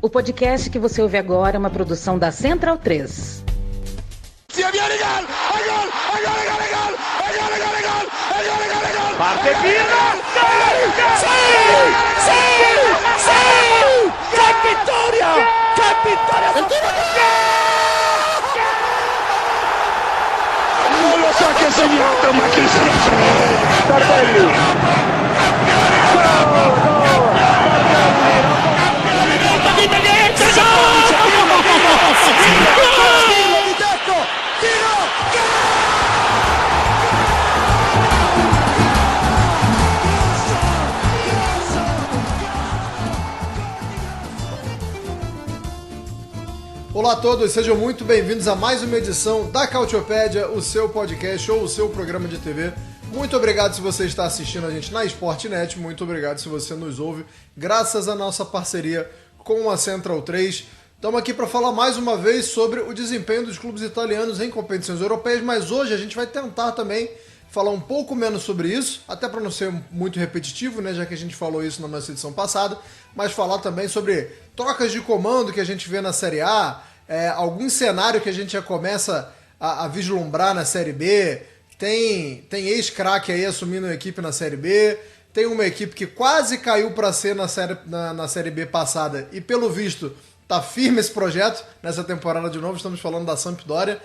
O podcast que você ouve agora é uma produção da Central 3. Parte Pirlo! ¡Qué vittoria! ¡Qué vittoria! Non lo so che ha segnato, ma chi se lo sa? Tardelli! Olá a todos, sejam muito bem-vindos a mais uma edição da Cautiopédia, o seu podcast ou o seu programa de TV. Muito obrigado se você está assistindo a gente na Sportnet, muito obrigado se você nos ouve, graças à nossa parceria com a Central 3. Estamos aqui para falar mais uma vez sobre o desempenho dos clubes italianos em competições europeias, mas hoje a gente vai tentar também falar um pouco menos sobre isso, até para não ser muito repetitivo, né, já que a gente falou isso na nossa edição passada, mas falar também sobre trocas de comando que a gente vê na Série A, algum cenário que a gente já começa a vislumbrar na Série B, tem ex-craque aí assumindo a equipe na Série B, tem uma equipe que quase caiu para ser na série B passada e pelo visto tá firme esse projeto nessa temporada de novo, estamos falando da Sampdoria,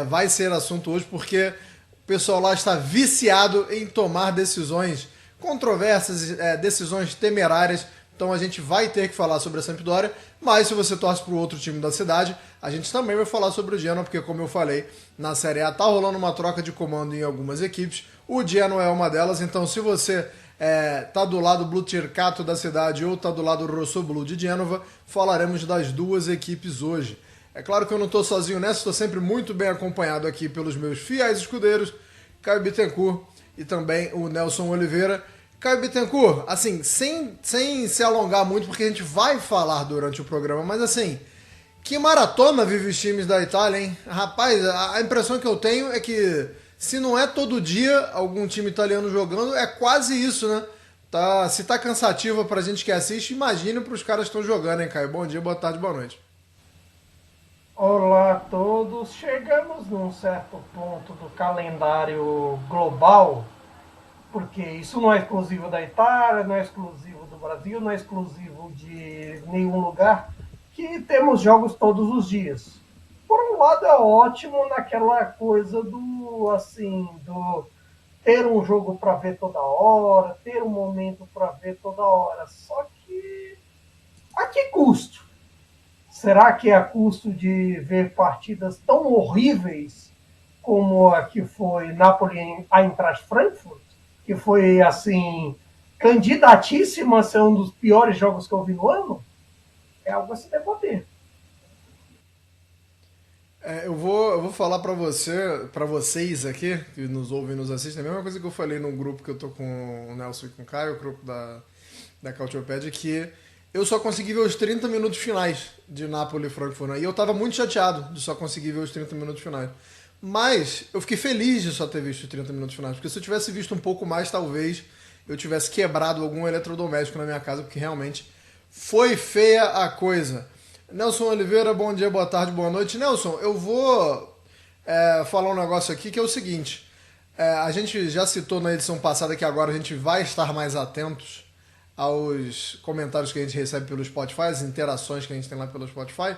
vai ser assunto hoje porque o pessoal lá está viciado em tomar decisões controversas, decisões temerárias. Então a gente vai ter que falar sobre a Sampdoria, mas se você torce para o outro time da cidade, a gente também vai falar sobre o Genoa, porque como eu falei, na Série A tá rolando uma troca de comando em algumas equipes, o Genoa é uma delas, então se você tá do lado Blue Cercato da cidade ou tá do lado Rossoblu de Gênova, falaremos das duas equipes hoje. É claro que eu não estou sozinho nessa, estou sempre muito bem acompanhado aqui pelos meus fiéis escudeiros, Caio Bittencourt e também o Nelson Oliveira. Caio Bittencourt, assim, sem se alongar muito, porque a gente vai falar durante o programa, mas assim, que maratona vive os times da Itália, hein? Rapaz, a impressão que eu tenho é que se não é todo dia algum time italiano jogando, é quase isso, né? Se tá cansativa pra gente que assiste, imagine pros caras que estão jogando, hein, Caio? Bom dia, boa tarde, boa noite. Olá a todos, chegamos num certo ponto do calendário global, porque isso não é exclusivo da Itália, não é exclusivo do Brasil, não é exclusivo de nenhum lugar, que temos jogos todos os dias. Por um lado é ótimo naquela coisa do ter um jogo para ver toda hora, ter um momento para ver toda hora, só que a que custo? Será que é a custo de ver partidas tão horríveis como a que foi Napoli-Eintracht Frankfurt? Que foi, assim, candidatíssima a ser um dos piores jogos que eu vi no ano? É algo a se debater. Eu vou falar para vocês aqui, que nos ouvem e nos assistem, a mesma coisa que eu falei no grupo que eu tô com o Nelson e com o Caio, o grupo da Cautiopédia, que eu só consegui ver os 30 minutos finais de Napoli e Frankfurt, né? E eu tava muito chateado de só conseguir ver os 30 minutos finais. Mas eu fiquei feliz de só ter visto os 30 minutos finais, porque se eu tivesse visto um pouco mais, talvez eu tivesse quebrado algum eletrodoméstico na minha casa, porque realmente foi feia a coisa. Nelson Oliveira, bom dia, boa tarde, boa noite. Nelson, eu vou falar um negócio aqui que é o seguinte. A gente já citou na edição passada que agora a gente vai estar mais atentos aos comentários que a gente recebe pelo Spotify, as interações que a gente tem lá pelo Spotify.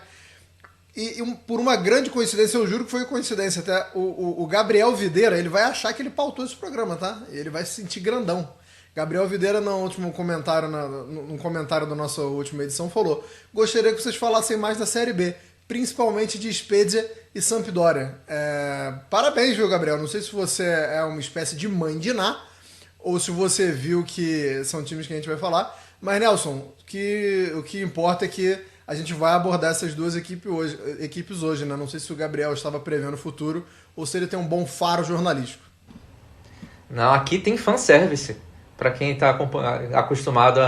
E por uma grande coincidência, eu juro que foi coincidência até, o Gabriel Videira, ele vai achar que ele pautou esse programa, tá? Ele vai se sentir grandão. Gabriel Videira, no último comentário, no comentário da nossa última edição, falou: gostaria que vocês falassem mais da Série B, principalmente de Spezia e Sampdoria. Parabéns, viu, Gabriel? Não sei se você é uma espécie de mãe de Ná, ou se você viu que são times que a gente vai falar. Mas, Nelson, o que importa é que a gente vai abordar essas duas equipes hoje, né? Não sei se o Gabriel estava prevendo o futuro ou se ele tem um bom faro jornalístico. Não, aqui tem fanservice. Para quem está acostumado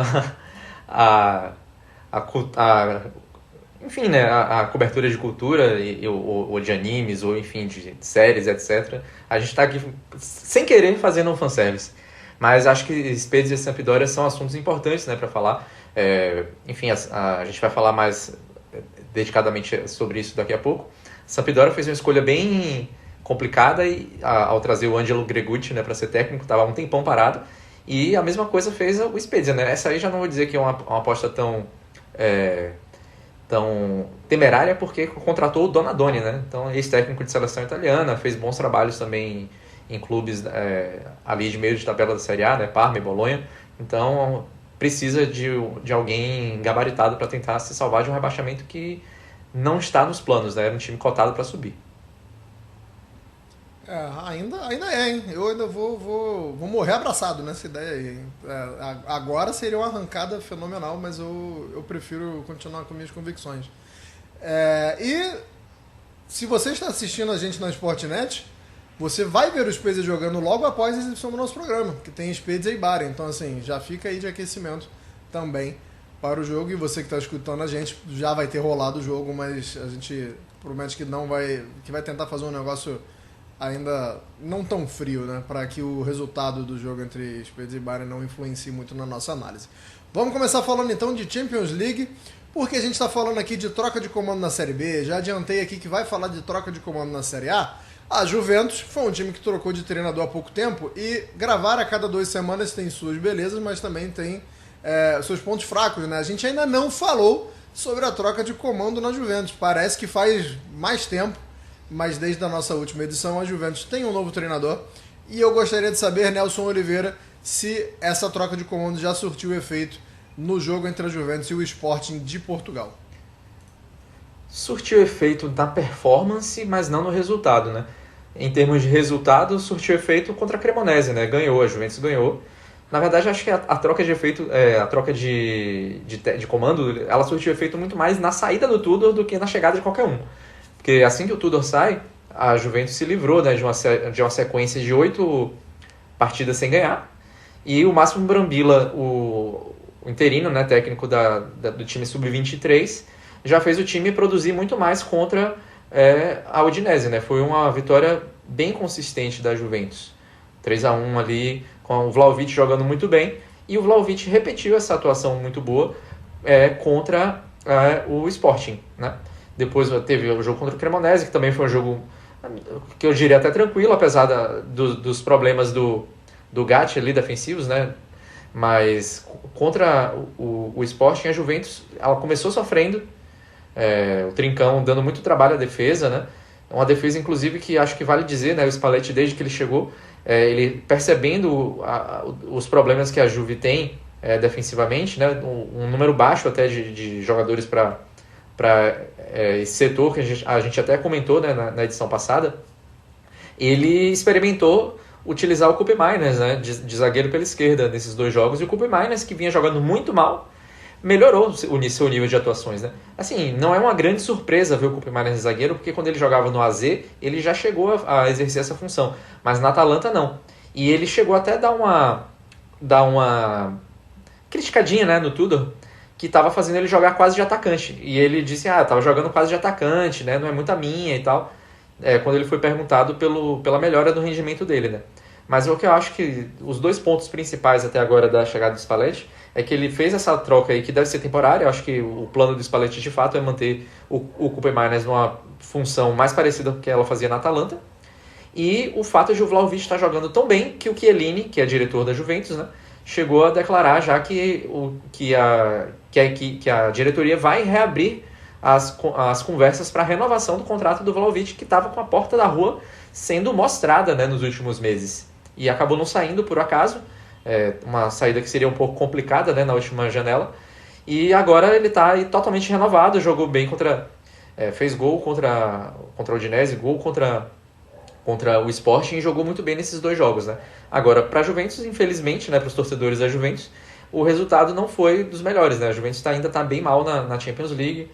enfim, né, a cobertura de cultura ou de animes, ou enfim, de séries, etc. A gente está aqui sem querer fazendo um fanservice. Mas acho que Spezia e Sampdoria são assuntos importantes, né, para falar. Enfim, a gente vai falar mais dedicadamente sobre isso daqui a pouco. Sampdoria fez uma escolha bem complicada ao trazer o Angelo Gregucci, né, para ser técnico, estava um tempão parado. E a mesma coisa fez o Spezia, né? Essa aí já não vou dizer que é uma aposta tão temerária, porque contratou o Donadoni, né? Então, ex-técnico de seleção italiana, fez bons trabalhos também em clubes ali de meio de tabela da Série A, né? Parma e Bolonha. Então, precisa de alguém gabaritado para tentar se salvar de um rebaixamento que não está nos planos, né? Era um time cotado para subir. Ainda é, hein? Eu ainda vou morrer abraçado nessa ideia aí, hein? Agora seria uma arrancada fenomenal, mas eu prefiro continuar com minhas convicções. E se você está assistindo a gente na Sportnet, você vai ver o Spezia jogando logo após a exibição do nosso programa, que tem Spezia e Bari. Então, assim, já fica aí de aquecimento também para o jogo. E você que está escutando a gente, já vai ter rolado o jogo, mas a gente promete que vai tentar fazer um negócio ainda não tão frio, né, para que o resultado do jogo entre Spezia e Bari não influencie muito na nossa análise. Vamos começar falando então de Champions League, porque a gente está falando aqui de troca de comando na Série B. Já adiantei aqui que vai falar de troca de comando na Série A. A Juventus foi um time que trocou de treinador há pouco tempo, e gravar a cada 2 semanas tem suas belezas, mas também tem seus pontos fracos, né? A gente ainda não falou sobre a troca de comando na Juventus. Parece que faz mais tempo, mas desde a nossa última edição a Juventus tem um novo treinador, e eu gostaria de saber, Nelson Oliveira, se essa troca de comando já surtiu efeito no jogo entre a Juventus e o Sporting de Portugal. Surtiu efeito na performance, mas não no resultado, né? Em termos de resultado, surtiu efeito contra a Cremonese, né? A Juventus ganhou. Na verdade, acho que a troca de efeito, a troca de comando, ela surtiu efeito muito mais na saída do Tudor do que na chegada de qualquer um. Porque assim que o Tudor sai, a Juventus se livrou, né, de uma sequência de 8 partidas sem ganhar. E o Máximo Brambilla, o interino, né, técnico do time sub-23, já fez o time produzir muito mais contra a Udinese, né? Foi uma vitória bem consistente da Juventus. 3-1 ali, com o Vlahovic jogando muito bem. E o Vlahovic repetiu essa atuação muito boa contra o Sporting, né? Depois teve o jogo contra o Cremonese, que também foi um jogo que eu diria até tranquilo, apesar dos problemas do Gatti ali defensivos, né? Mas contra o Sporting, a Juventus, ela começou sofrendo, o Trincão dando muito trabalho à defesa, né? Uma defesa, inclusive, que acho que vale dizer, né? O Spalletti, desde que ele chegou, ele percebendo os problemas que a Juve tem defensivamente, né? Um número baixo até de jogadores para esse setor, que a gente até comentou, né, na edição passada. Ele experimentou utilizar o Kobe Miners, né, de zagueiro pela esquerda nesses 2 jogos, e o Kobe Miners, que vinha jogando muito mal, melhorou o seu nível de atuações, né? Assim, não é uma grande surpresa ver o Kobe Miners de zagueiro, porque quando ele jogava no AZ, ele já chegou a exercer essa função, mas na Atalanta não. E ele chegou até a dar uma criticadinha, né, no Tudor, que estava fazendo ele jogar quase de atacante. E ele disse, estava jogando quase de atacante, né? Não é muito a minha e tal. Quando ele foi perguntado pela melhora do rendimento dele, né? Mas o que eu acho que os 2 pontos principais até agora da chegada do Spalletti é que ele fez essa troca aí que deve ser temporária. Eu acho que o plano do Spalletti de fato é manter o Kobe Miners numa função mais parecida com o que ela fazia na Atalanta. E o fato de o Vlahovic estar jogando tão bem que o Chiellini, que é diretor da Juventus, né, chegou a declarar já que a diretoria vai reabrir as conversas para a renovação do contrato do Vlahovic, que estava com a porta da rua sendo mostrada, né, nos últimos meses. E acabou não saindo por acaso, uma saída que seria um pouco complicada, né, na última janela. E agora ele está totalmente renovado, jogou bem fez gol contra o Udinese, gol contra o Sporting, e jogou muito bem nesses 2 jogos, né? Agora, para a Juventus, infelizmente, né, para os torcedores da Juventus, o resultado não foi dos melhores, né? A Juventus ainda está bem mal na Champions League,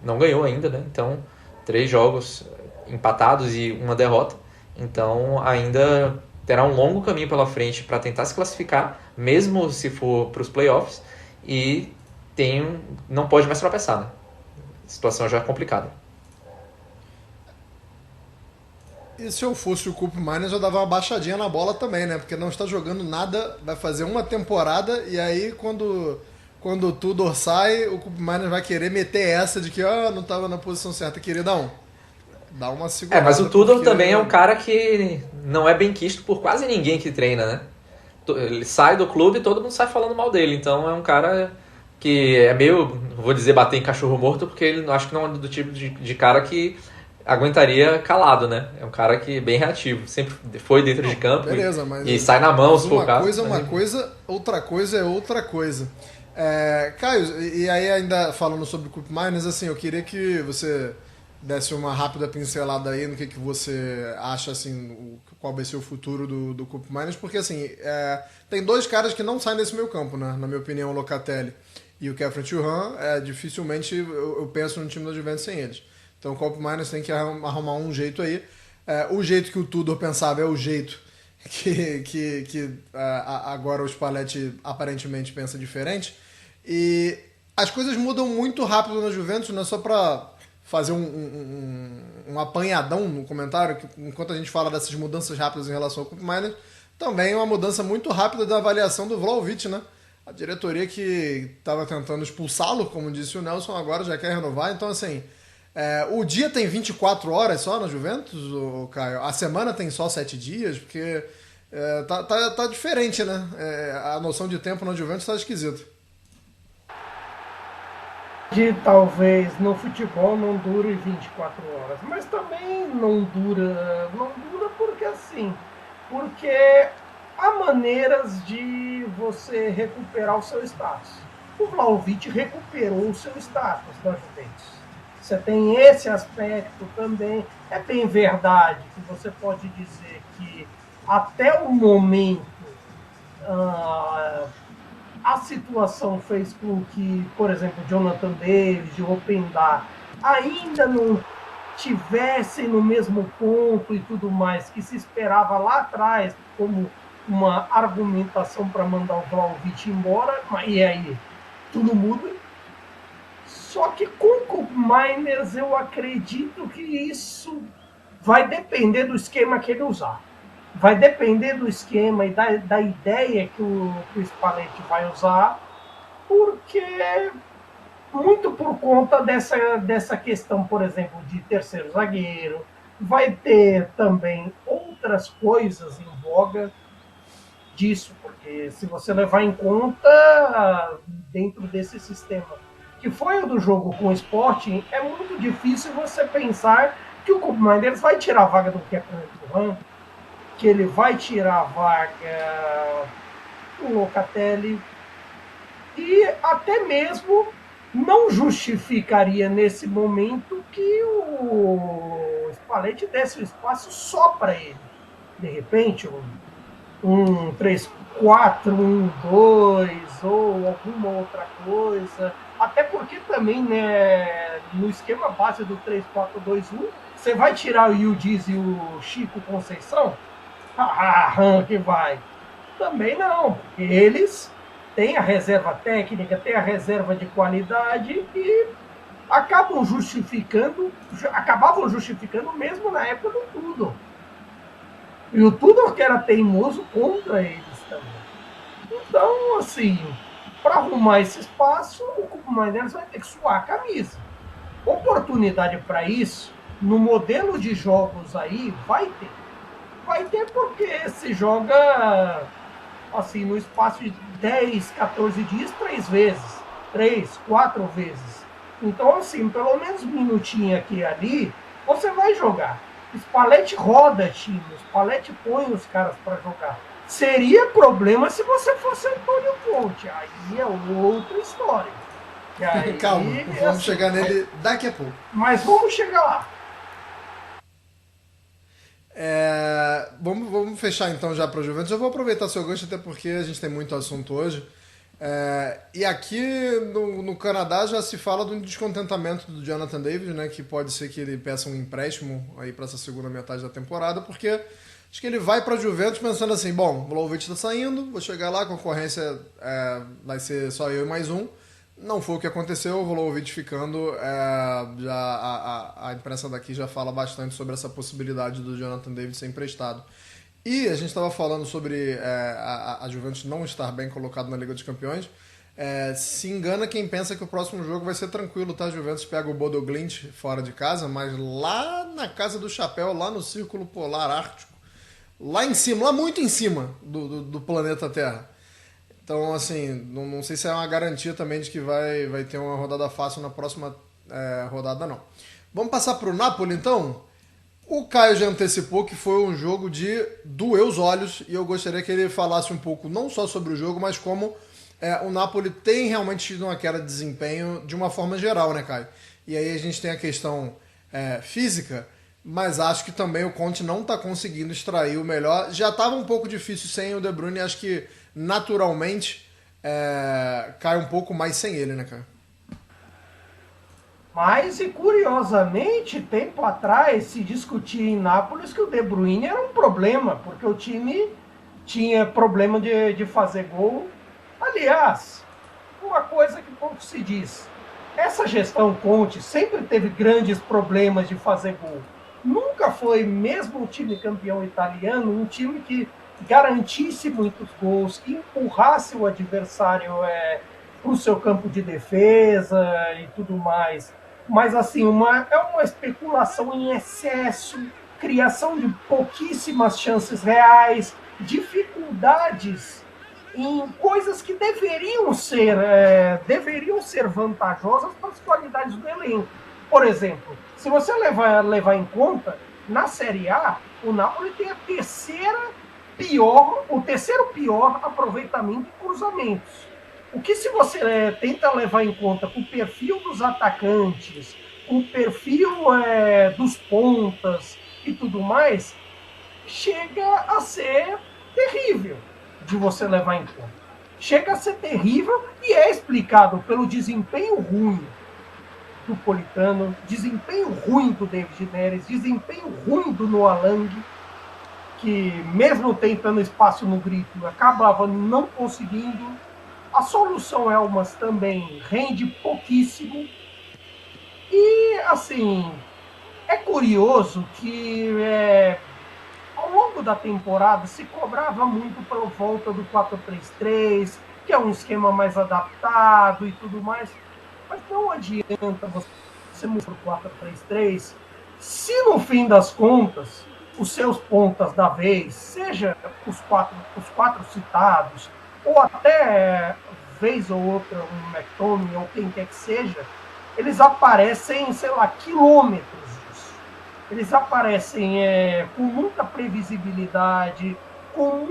não ganhou ainda, né? Então, 3 jogos empatados e uma derrota. Então, ainda terá um longo caminho pela frente para tentar se classificar, mesmo se for para os playoffs, e não pode mais tropeçar, né? A situação já é complicada. E se eu fosse o Kobe Miners, eu dava uma baixadinha na bola também, né? Porque não está jogando nada, vai fazer uma temporada, e aí quando quando o Tudor sai, o Koop Meiners vai querer meter essa de que não estava na posição certa. Queridão, dá uma segurada. Mas o Tudor também é um cara que não é bem quisto por quase ninguém que treina, né? Ele sai do clube e todo mundo sai falando mal dele. Então é um cara que é meio, vou dizer, bater em cachorro morto, porque ele acho que não é do tipo de cara que aguentaria calado, né? É um cara que é bem reativo, sempre foi dentro de campo. Beleza, mas e sai na mão se for o caso. Uma coisa é uma coisa, outra coisa é outra coisa. Caio, e aí ainda falando sobre o Koop Meiners, assim, eu queria que você desse uma rápida pincelada aí no que você acha, assim, qual vai ser o futuro do Koop Meiners, porque assim, tem dois caras que não saem desse meio campo, né? Na minha opinião, o Locatelli e o Khéphren Thuram, dificilmente eu penso no time da Juventus sem eles. Então o Koop Meiners tem que arrumar um jeito aí. O jeito que o Tudor pensava é o jeito que agora o Spalletti aparentemente pensa diferente. E as coisas mudam muito rápido na Juventus, não é só para fazer um apanhadão no comentário, que enquanto a gente fala dessas mudanças rápidas em relação ao Koop Meiners, também uma mudança muito rápida da avaliação do Vlahovic, né? A diretoria que estava tentando expulsá-lo, como disse o Nelson, agora já quer renovar. Então, assim, o dia tem 24 horas só na Juventus, Caio? A semana tem só 7 dias? Porque tá diferente, né? A noção de tempo na Juventus tá esquisita. Talvez no futebol não dure 24 horas, mas também não dura porque há maneiras de você recuperar o seu status. O Vlahovic recuperou o seu status na Juventus. Você tem esse aspecto também. É bem verdade que você pode dizer que até o momento a situação fez com que, por exemplo, Jonathan David, o Openda ainda não tivessem no mesmo ponto e tudo mais que se esperava lá atrás como uma argumentação para mandar o Vlahovic embora, e aí tudo muda. Só que com o Koop Meiners eu acredito que isso vai depender do esquema que ele usar. Vai depender do esquema e da ideia que o Spalletti vai usar, porque muito por conta dessa questão, por exemplo, de terceiro zagueiro, vai ter também outras coisas em voga disso, porque se você levar em conta dentro desse sistema que foi o do jogo com o Sporting, é muito difícil você pensar que o Koop Meiners vai tirar a vaga do Khéphren Thuram, que ele vai tirar a vaga do Locatelli, e até mesmo não justificaria nesse momento que o Spalletti desse o espaço só para ele. De repente, um 3-4, 1-2 ou alguma outra coisa. Até porque também, né, no esquema base do 3-4-2-1, você vai tirar o Yildiz e o Chico Conceição? Que vai. Também não, porque eles têm a reserva técnica, têm a reserva de qualidade e acabavam justificando mesmo na época do Tudor. E o Tudor que era teimoso contra eles também. Então, assim, para arrumar esse espaço, o Koop Meiners vai ter que suar a camisa. Oportunidade para isso, no modelo de jogos aí, vai ter. Vai ter porque se joga assim, no espaço de 10, 14 dias, 3 vezes. 3, 4 vezes. Então, assim, pelo menos um minutinho aqui e ali, você vai jogar. Spalletti roda time, Spalletti põe os caras para jogar. Seria problema se você fosse Antônio Conte. Aí é outra história. Aí, calma, vamos chegar nele daqui a pouco. Mas vamos chegar lá. Vamos fechar então já para o Juventus. Eu vou aproveitar seu gancho, até porque a gente tem muito assunto hoje. E aqui no Canadá já se fala do descontentamento do Jonathan David, né, que pode ser que ele peça um empréstimo aí para essa segunda metade da temporada, porque acho que ele vai para a Juventus pensando assim, bom, o Vlahovic está saindo, vou chegar lá, a concorrência vai ser só eu e mais um. Não foi o que aconteceu, o Vlahovic ficando, já a imprensa daqui já fala bastante sobre essa possibilidade do Jonathan David ser emprestado. E a gente estava falando sobre a Juventus não estar bem colocado na Liga dos Campeões. Se engana quem pensa que o próximo jogo vai ser tranquilo, tá? Juventus pega o Bodo Glimt fora de casa, mas lá na Casa do Chapéu, lá no Círculo Polar Ártico, lá em cima, lá muito em cima do planeta Terra. Então, assim, não sei se é uma garantia também de que vai ter uma rodada fácil na próxima rodada, não. Vamos passar pro Napoli, então? O Caio já antecipou que foi um jogo de doer os olhos e eu gostaria que ele falasse um pouco, não só sobre o jogo, mas como o Napoli tem realmente tido uma queda de desempenho de uma forma geral, né, Caio? E aí a gente tem a questão física, mas acho que também o Conte não está conseguindo extrair o melhor. Já estava um pouco difícil sem o De Bruyne, acho que naturalmente cai um pouco mais sem ele, né, Caio? Mas, e curiosamente, tempo atrás se discutia em Nápoles que o De Bruyne era um problema, porque o time tinha problema de fazer gol. Aliás, uma coisa que pouco se diz, essa gestão Conte sempre teve grandes problemas de fazer gol. Nunca foi, mesmo o time campeão italiano, um time que garantisse muitos gols, que empurrasse o adversário para o seu campo de defesa e tudo mais. Mas, assim, é uma especulação em excesso, criação de pouquíssimas chances reais, dificuldades em coisas que deveriam ser vantajosas para as qualidades do elenco. Por exemplo, se você levar em conta, na Série A, o Napoli tem o terceiro pior aproveitamento em cruzamentos. O que se você tenta levar em conta com o perfil dos atacantes, com o perfil dos pontas e tudo mais, chega a ser terrível de você levar em conta. Chega a ser terrível e é explicado pelo desempenho ruim do Politano, desempenho ruim do David Neres, desempenho ruim do Noah Lang, que mesmo tentando espaço no grito, acabava não conseguindo. A solução Elmas também rende pouquíssimo. E, assim, é curioso que ao longo da temporada se cobrava muito pela volta do 4-3-3, que é um esquema mais adaptado e tudo mais. Mas não adianta você mudar para o 4-3-3 se no fim das contas os seus pontas da vez, seja os quatro citados, ou até vez ou outra um McTominay ou quem quer que seja, eles aparecem, sei lá, quilômetros disso. Eles aparecem com muita previsibilidade, com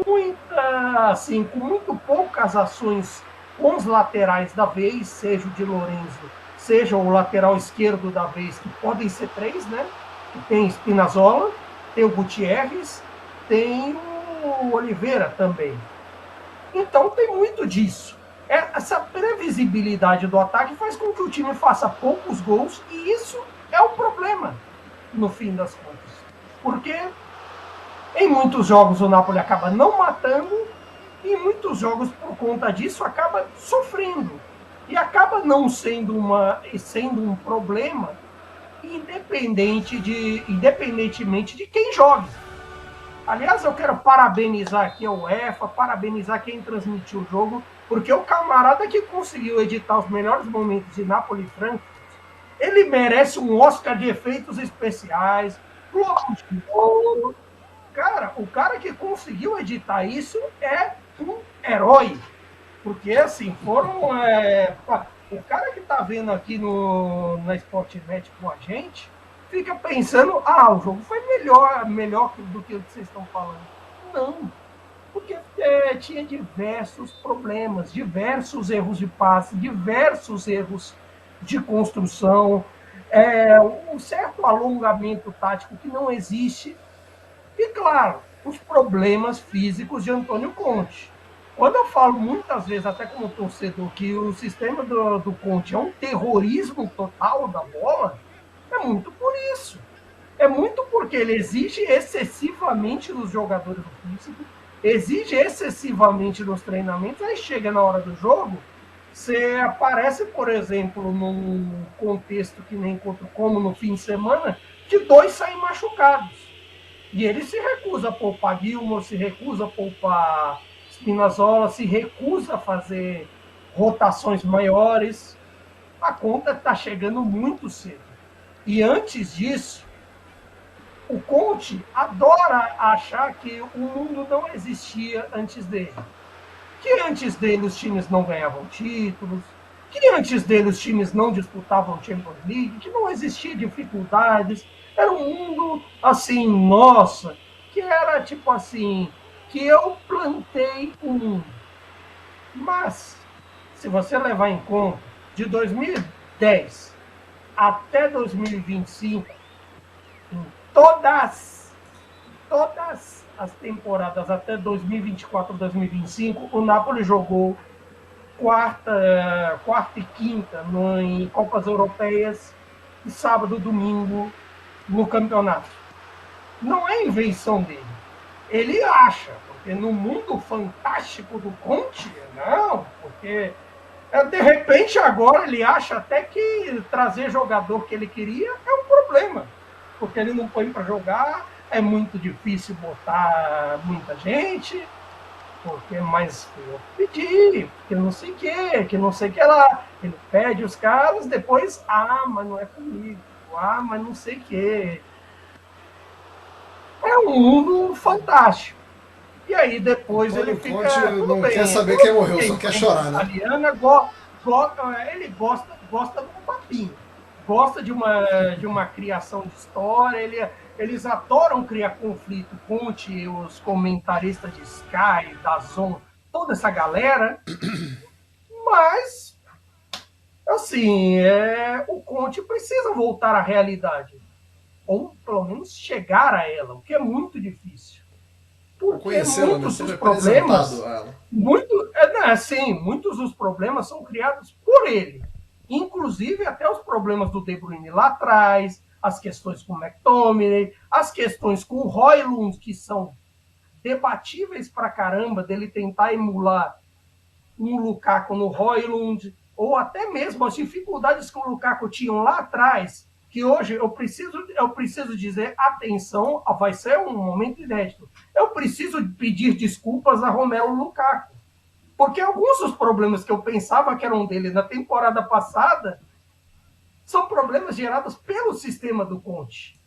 muito poucas ações com os laterais da vez, seja o Di Lorenzo, seja o lateral esquerdo da vez, que podem ser 3, né? Tem Spinazzola, tem o Gutierrez, tem o Oliveira também. Então tem muito disso. Essa previsibilidade do ataque faz com que o time faça poucos gols e isso é o problema, no fim das contas. Porque em muitos jogos o Napoli acaba não matando e em muitos jogos, por conta disso, acaba sofrendo. E acaba não sendo um problema independentemente de quem joga. Aliás, eu quero parabenizar aqui a UEFA, parabenizar quem transmitiu o jogo, porque o camarada que conseguiu editar os melhores momentos de Napoli e Frankfurt, ele merece um Oscar de efeitos especiais, Globo de Ouro. Cara, o cara que conseguiu editar isso é um herói. Porque, assim, o cara que tá vendo aqui na Sportnet com a gente, fica pensando, o jogo foi melhor do que o que vocês estão falando. Não, porque tinha diversos problemas, diversos erros de passe, diversos erros de construção, um certo alongamento tático que não existe, e, claro, os problemas físicos de Antônio Conte. Quando eu falo muitas vezes, até como torcedor, que o sistema do Conte é um terrorismo total da bola, é muito por isso. É muito porque ele exige excessivamente dos jogadores do físico, exige excessivamente nos treinamentos, aí chega na hora do jogo, você aparece, por exemplo, num contexto que nem como no fim de semana, que 2 saem machucados. E ele se recusa a poupar Gilmour, se recusa a poupar Spinazzola, se recusa a fazer rotações maiores. A conta está chegando muito cedo. E antes disso, o Conte adora achar que o mundo não existia antes dele. Que antes dele os times não ganhavam títulos, que antes dele os times não disputavam Champions League, que não existia dificuldades. Era um mundo assim, nossa, que era tipo assim, que eu plantei o mundo. Mas, se você levar em conta, de 2010 até 2025, em todas as temporadas até 2024, 2025, o Napoli jogou quarta e quinta em Copas Europeias e sábado e domingo no campeonato. Não é invenção dele. Ele acha, porque no mundo fantástico do Conte, não, porque de repente agora ele acha até que trazer jogador que ele queria é um problema, porque ele não põe para jogar, é muito difícil botar muita gente, porque mas eu pedi, que não sei o que não sei o que lá. Ele pede os caras, depois, mas não é comigo, mas não sei o que. É um mundo fantástico. E aí depois ele fica. Não quer saber quem morreu, só quer chorar, né? Italiana, ele gosta de um papinho. Gosta de uma criação de história. Eles adoram criar conflito. Conte, os comentaristas de Sky, DAZN, toda essa galera. Mas, assim, o Conte precisa voltar à realidade. Ou, pelo menos, chegar a ela, o que é muito difícil. Porque muitos dos problemas... muitos dos problemas são criados por ele. Inclusive, até os problemas do De Bruyne lá atrás, as questões com o McTominay, as questões com o Højlund, que são debatíveis pra caramba, dele tentar emular um Lukaku no Højlund, ou até mesmo as dificuldades que o Lukaku tinham lá atrás, que hoje eu preciso dizer, atenção, vai ser um momento inédito. Eu preciso pedir desculpas a Romelu Lukaku. Porque alguns dos problemas que eu pensava que eram dele na temporada passada são problemas gerados pelo sistema do Conte.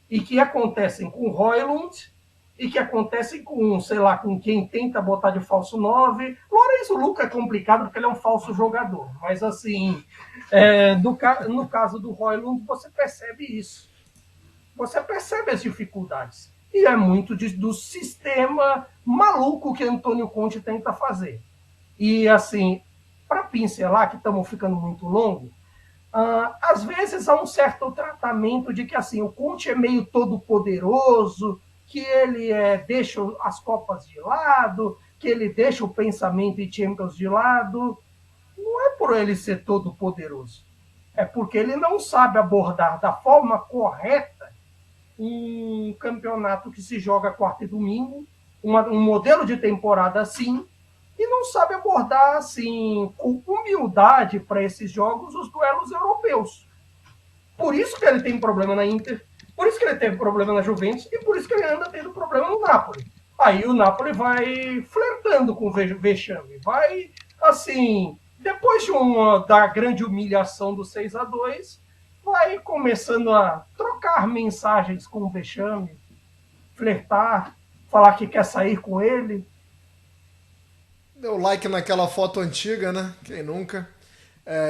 E que acontecem com o Højlund, e que acontecem com, sei lá, com quem tenta botar de falso 9. Lourenço Luca é complicado porque ele é um falso jogador. Mas, assim, no caso do Højlund, você percebe isso. Você percebe as dificuldades. E é muito do sistema maluco que Antônio Conte tenta fazer. E, assim, para pincelar, que estamos ficando muito longo, às vezes há um certo tratamento de que, assim, o Conte é meio todo poderoso, que ele deixa as Copas de lado, que ele deixa o pensamento em Champions de lado. Não é por ele ser todo poderoso. É porque ele não sabe abordar da forma correta um campeonato que se joga quarta e domingo, um modelo de temporada assim, e não sabe abordar assim com humildade para esses jogos os duelos europeus. Por isso que ele tem problema na Inter, por isso que ele teve problema na Juventus e por isso que ele anda tendo problema no Napoli. Aí o Napoli vai flertando com o vexame, vai assim, depois da grande humilhação do 6-2, vai começando a trocar mensagens com o vexame, flertar, falar que quer sair com ele. Deu like naquela foto antiga, né? Quem nunca?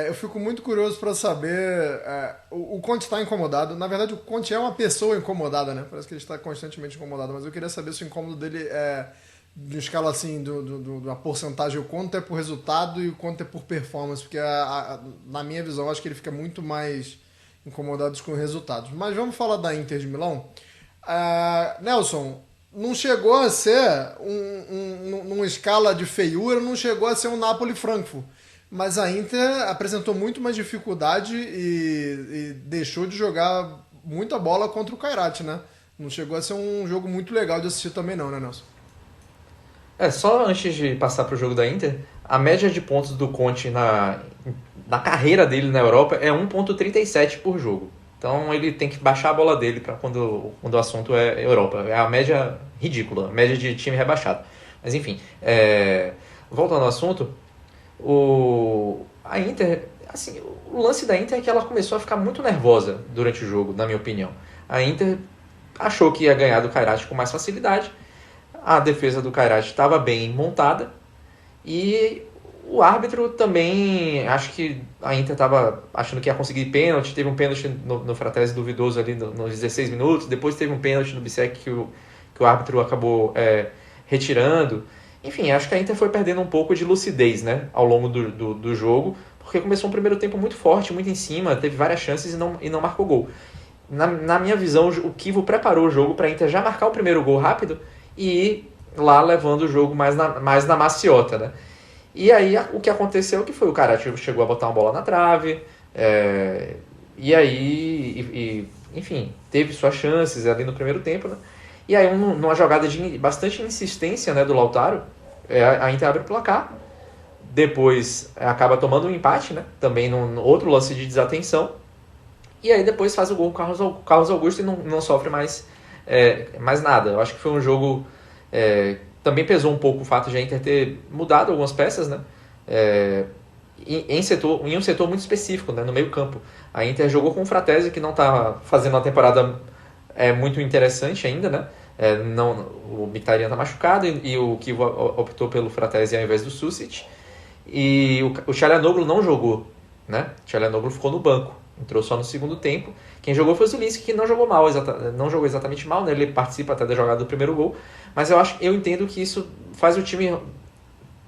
Eu fico muito curioso para saber. O Conte está incomodado. Na verdade, o Conte é uma pessoa incomodada, né? Parece que ele está constantemente incomodado. Mas eu queria saber se o incômodo dele é de escala assim, da porcentagem. O quanto é por resultado e o quanto é por performance. Porque, na minha visão, eu acho que ele fica muito mais incomodado com resultados. Mas vamos falar da Inter de Milão. Nelson, não chegou a ser numa escala de feiura, não chegou a ser um Napoli-Frankfurt. Mas a Inter apresentou muito mais dificuldade e deixou de jogar muita bola contra o Kairat, né? Não chegou a ser um jogo muito legal de assistir também não, né, Nelson? Só antes de passar para o jogo da Inter, a média de pontos do Conte na carreira dele na Europa é 1,37 por jogo. Então ele tem que baixar a bola dele para quando o assunto é Europa. É a média ridícula, a média de time rebaixado. Mas enfim, voltando ao assunto, A Inter, assim, o lance da Inter é que ela começou a ficar muito nervosa durante o jogo, na minha opinião. A Inter achou que ia ganhar do Kairat com mais facilidade, a defesa do Kairat estava bem montada, e o árbitro também, acho que a Inter estava achando que ia conseguir pênalti, teve um pênalti no Fratesi duvidoso ali nos 16 minutos, depois teve um pênalti no Bissek que o árbitro acabou retirando. Enfim, acho que a Inter foi perdendo um pouco de lucidez, né, ao longo do jogo, porque começou um primeiro tempo muito forte, muito em cima, teve várias chances e não marcou gol. Na minha visão, o Kivo preparou o jogo para a Inter já marcar o primeiro gol rápido e ir lá levando o jogo mais na maciota, né? E aí o que aconteceu que foi o Kairat chegou a botar uma bola na trave, e aí, enfim, teve suas chances ali no primeiro tempo, né? E aí numa jogada de bastante insistência, né, do Lautaro, a Inter abre o placar, depois acaba tomando um empate, né, também no outro lance de desatenção, e aí depois faz o gol com o Carlos Augusto e não sofre mais nada. Eu acho que foi um jogo... também pesou um pouco o fato de a Inter ter mudado algumas peças, né? Em um setor muito específico, né? No meio campo. A Inter jogou com o Fratesi, que não está fazendo uma temporada muito interessante ainda, né? O Mkhitaryan está machucado e o Kivo optou pelo Fratesi ao invés do Susic. E o Çalhanoğlu não jogou, né? O Çalhanoğlu ficou no banco, entrou só no segundo tempo. Quem jogou foi o Zielinski, que não jogou mal, não jogou exatamente mal, né? Ele participa até da jogada do primeiro gol, mas eu entendo que isso faz o time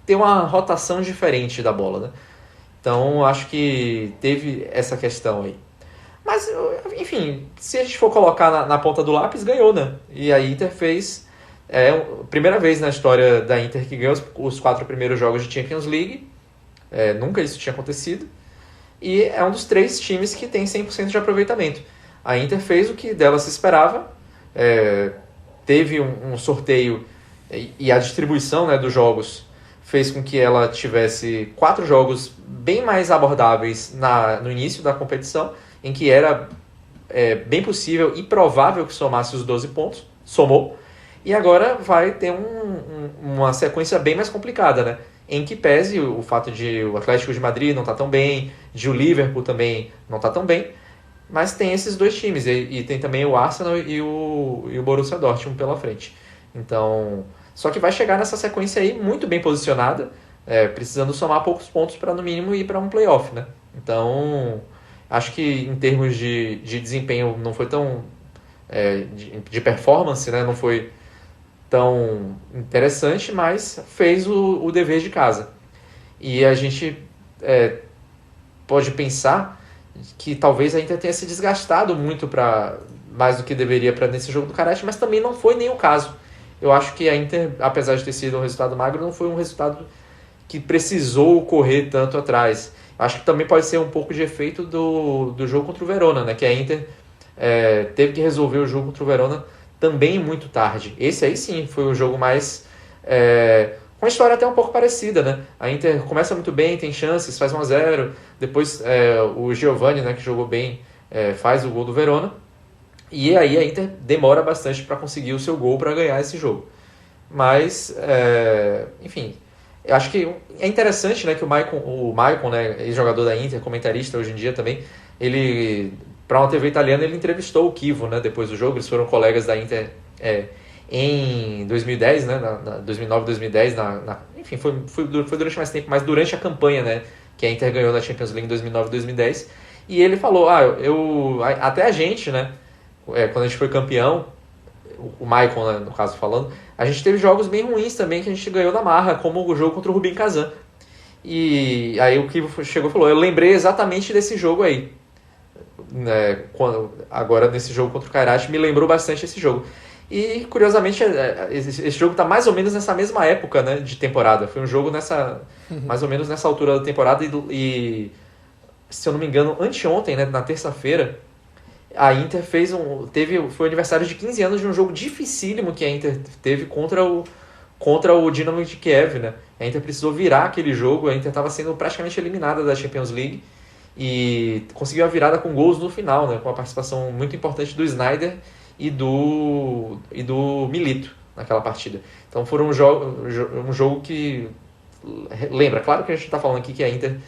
ter uma rotação diferente da bola, né? Então acho que teve essa questão aí. Mas, enfim, se a gente for colocar na ponta do lápis, ganhou, né? E a Inter fez... primeira vez na história da Inter que ganhou os 4 primeiros jogos de Champions League. Nunca isso tinha acontecido. E é um dos 3 times que tem 100% de aproveitamento. A Inter fez o que dela se esperava. Teve um sorteio e a distribuição, né, dos jogos fez com que ela tivesse 4 jogos bem mais abordáveis no início da competição, em que era bem possível e provável que somasse os 12 pontos. Somou. E agora vai ter uma sequência bem mais complicada, né? Em que pese o fato de o Atlético de Madrid não estar tão bem, de o Liverpool também não estar tão bem, mas tem esses 2 times, e tem também o Arsenal e o Borussia Dortmund pela frente. Então, só que vai chegar nessa sequência aí muito bem posicionada, precisando somar poucos pontos para no mínimo ir para um playoff, né? Então, acho que em termos de desempenho não foi tão... de performance, né? Não foi tão interessante, mas fez o dever de casa. E a gente pode pensar que talvez a Inter tenha se desgastado muito mais do que deveria nesse jogo do Kairat, mas também não foi nem o caso. Eu acho que a Inter, apesar de ter sido um resultado magro, não foi um resultado que precisou correr tanto atrás. Acho que também pode ser um pouco de efeito do jogo contra o Verona, né? Que a Inter teve que resolver o jogo contra o Verona também muito tarde. Esse aí sim foi o jogo mais... com uma história até um pouco parecida, né? A Inter começa muito bem, tem chances, faz 1-0. Depois o Giovani, né, que jogou bem, faz o gol do Verona. E aí a Inter demora bastante para conseguir o seu gol para ganhar esse jogo. Mas, enfim, eu acho que é interessante, né, que o Maicon, né, ex-jogador da Inter, comentarista hoje em dia também, ele, para uma TV italiana, ele entrevistou o Kivo, né, depois do jogo. Eles foram colegas da Inter em 2010, né, 2009, 2010, enfim, foi durante mais tempo, mas durante a campanha, né, que a Inter ganhou na Champions League em 2009 e 2010. E ele falou, até a gente, né, quando a gente foi campeão, o Maicon, né, no caso falando, a gente teve jogos bem ruins também que a gente ganhou na marra, como o jogo contra o Rubin Kazan. E aí o Kivo chegou e falou, eu lembrei exatamente desse jogo aí. Agora nesse jogo contra o Kairat me lembrou bastante esse jogo. E curiosamente esse jogo está mais ou menos nessa mesma época, né, de temporada. Foi um jogo mais ou menos nessa altura da temporada e se eu não me engano, anteontem, né, na terça-feira, a Inter foi o aniversário de 15 anos de um jogo dificílimo que a Inter teve contra o Dinamo de Kiev, né? A Inter precisou virar aquele jogo, a Inter estava sendo praticamente eliminada da Champions League e conseguiu a virada com gols no final, né? Com a participação muito importante do Sneijder e do Milito naquela partida. Então foi um jogo que lembra, claro que a gente está falando aqui que a Inter,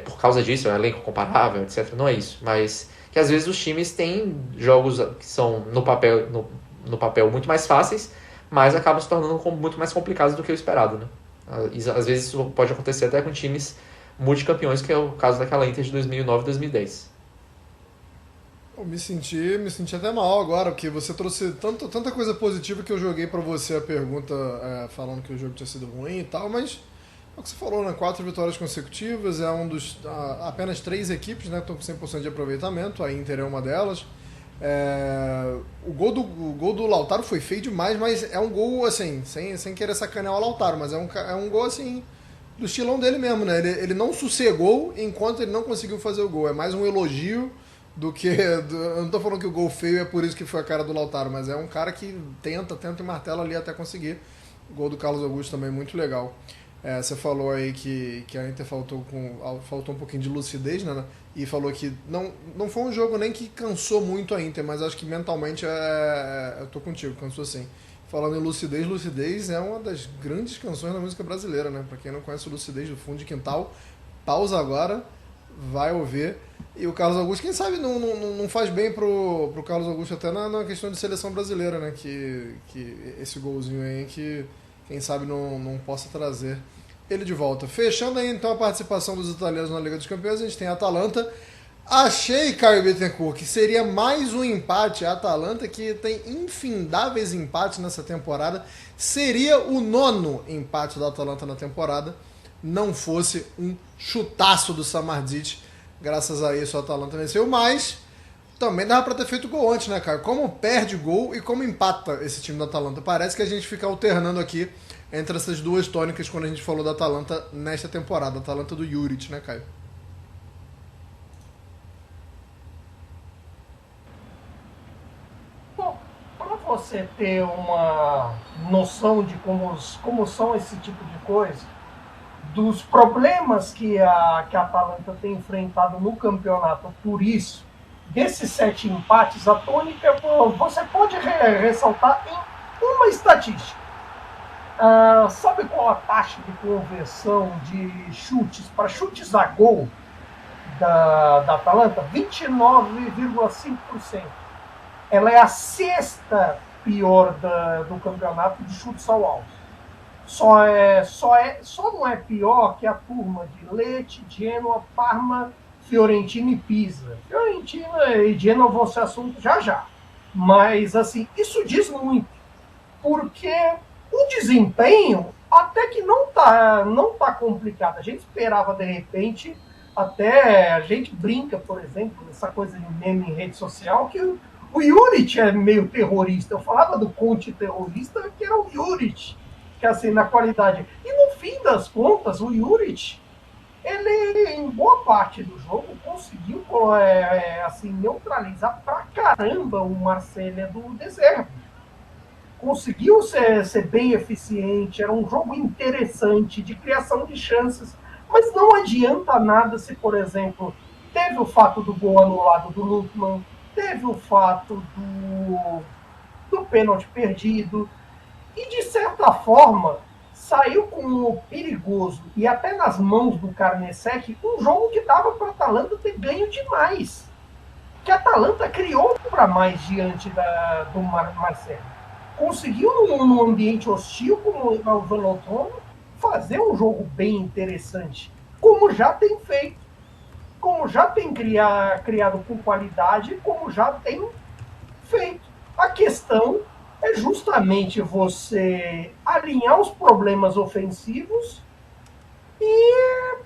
por causa disso, é um elenco comparável, etc. Não é isso, mas que às vezes os times têm jogos que são no papel muito mais fáceis, mas acabam se tornando muito mais complicados do que o esperado, né? Às vezes isso pode acontecer até com times multicampeões, que é o caso daquela Inter de 2009 e 2010. Eu me senti até mal agora, porque você trouxe tanta coisa positiva que eu joguei pra você a pergunta falando que o jogo tinha sido ruim e tal, mas é o que você falou, né? 4 vitórias consecutivas, é apenas 3 equipes, né? Estão com 100% de aproveitamento, a Inter é uma delas. O gol do Lautaro foi feio demais, mas é um gol assim, sem querer sacanear o Lautaro, mas é um gol assim, do estilão dele mesmo, né? Ele não sossegou enquanto ele não conseguiu fazer o gol. É mais um elogio do que. Eu não tô falando que o gol feio é por isso que foi a cara do Lautaro, mas é um cara que tenta e martela ali até conseguir. O gol do Carlos Augusto também muito legal. Você falou aí que a Inter faltou um pouquinho de lucidez, né? E falou que não foi um jogo nem que cansou muito a Inter, mas acho que mentalmente eu tô contigo, cansou sim. Falando em Lucidez é uma das grandes canções da música brasileira, né? Pra quem não conhece o Lucidez do Fundo de Quintal, pausa agora, vai ouvir. E o Carlos Augusto, quem sabe não faz bem pro Carlos Augusto até na questão de seleção brasileira, né? Que esse golzinho aí que quem sabe não possa trazer ele de volta. Fechando aí então a participação dos italianos na Liga dos Campeões, a gente tem a Atalanta. Achei, Caio Bittencourt, que seria mais um empate. A Atalanta, que tem infindáveis empates nessa temporada, seria o 9º empate da Atalanta na temporada, não fosse um chutaço do Samardžić. Graças a isso a Atalanta venceu, mas também dava pra ter feito gol antes, né, cara? Como perde gol e como empata esse time da Atalanta. Parece que a gente fica alternando aqui entre essas duas tônicas quando a gente falou da Atalanta nesta temporada. A Atalanta do Juric, né, Caio? Para você ter uma noção de como são esse tipo de coisa, dos problemas que a Atalanta tem enfrentado no campeonato, por isso, desses 7 empates, a tônica você pode ressaltar em uma estatística. Sabe qual a taxa de conversão de chutes para chutes a gol da Atalanta? 29,5%. Ela é a 6ª pior do campeonato de chutes ao alvo. Só não é pior que a turma de Lecce, Genoa, Parma, Fiorentina e Pisa. Fiorentina e Genoa vão ser assunto já. Mas, assim, isso diz muito. Porque o desempenho até que não tá complicado. A gente esperava, de repente, até a gente brinca, por exemplo, nessa coisa de meme em rede social, que o Juric é meio terrorista. Eu falava do Conte terrorista, que era o Juric, que assim, na qualidade. E no fim das contas, o Juric, ele, em boa parte do jogo, conseguiu assim, neutralizar pra caramba o Marselha do Deserto. Conseguiu ser bem eficiente, era um jogo interessante, de criação de chances, mas não adianta nada se, por exemplo, teve o fato do gol anulado do Lukman, teve o fato do pênalti perdido, e de certa forma saiu com o perigoso e até nas mãos do Carnesec um jogo que dava para a Atalanta ter ganho demais, que a Atalanta criou para mais diante do Marcelo. Conseguiu, num ambiente hostil como o Velodrome, fazer um jogo bem interessante, como já tem feito, como já tem criado com qualidade, como já tem feito. A questão é justamente você alinhar os problemas ofensivos e,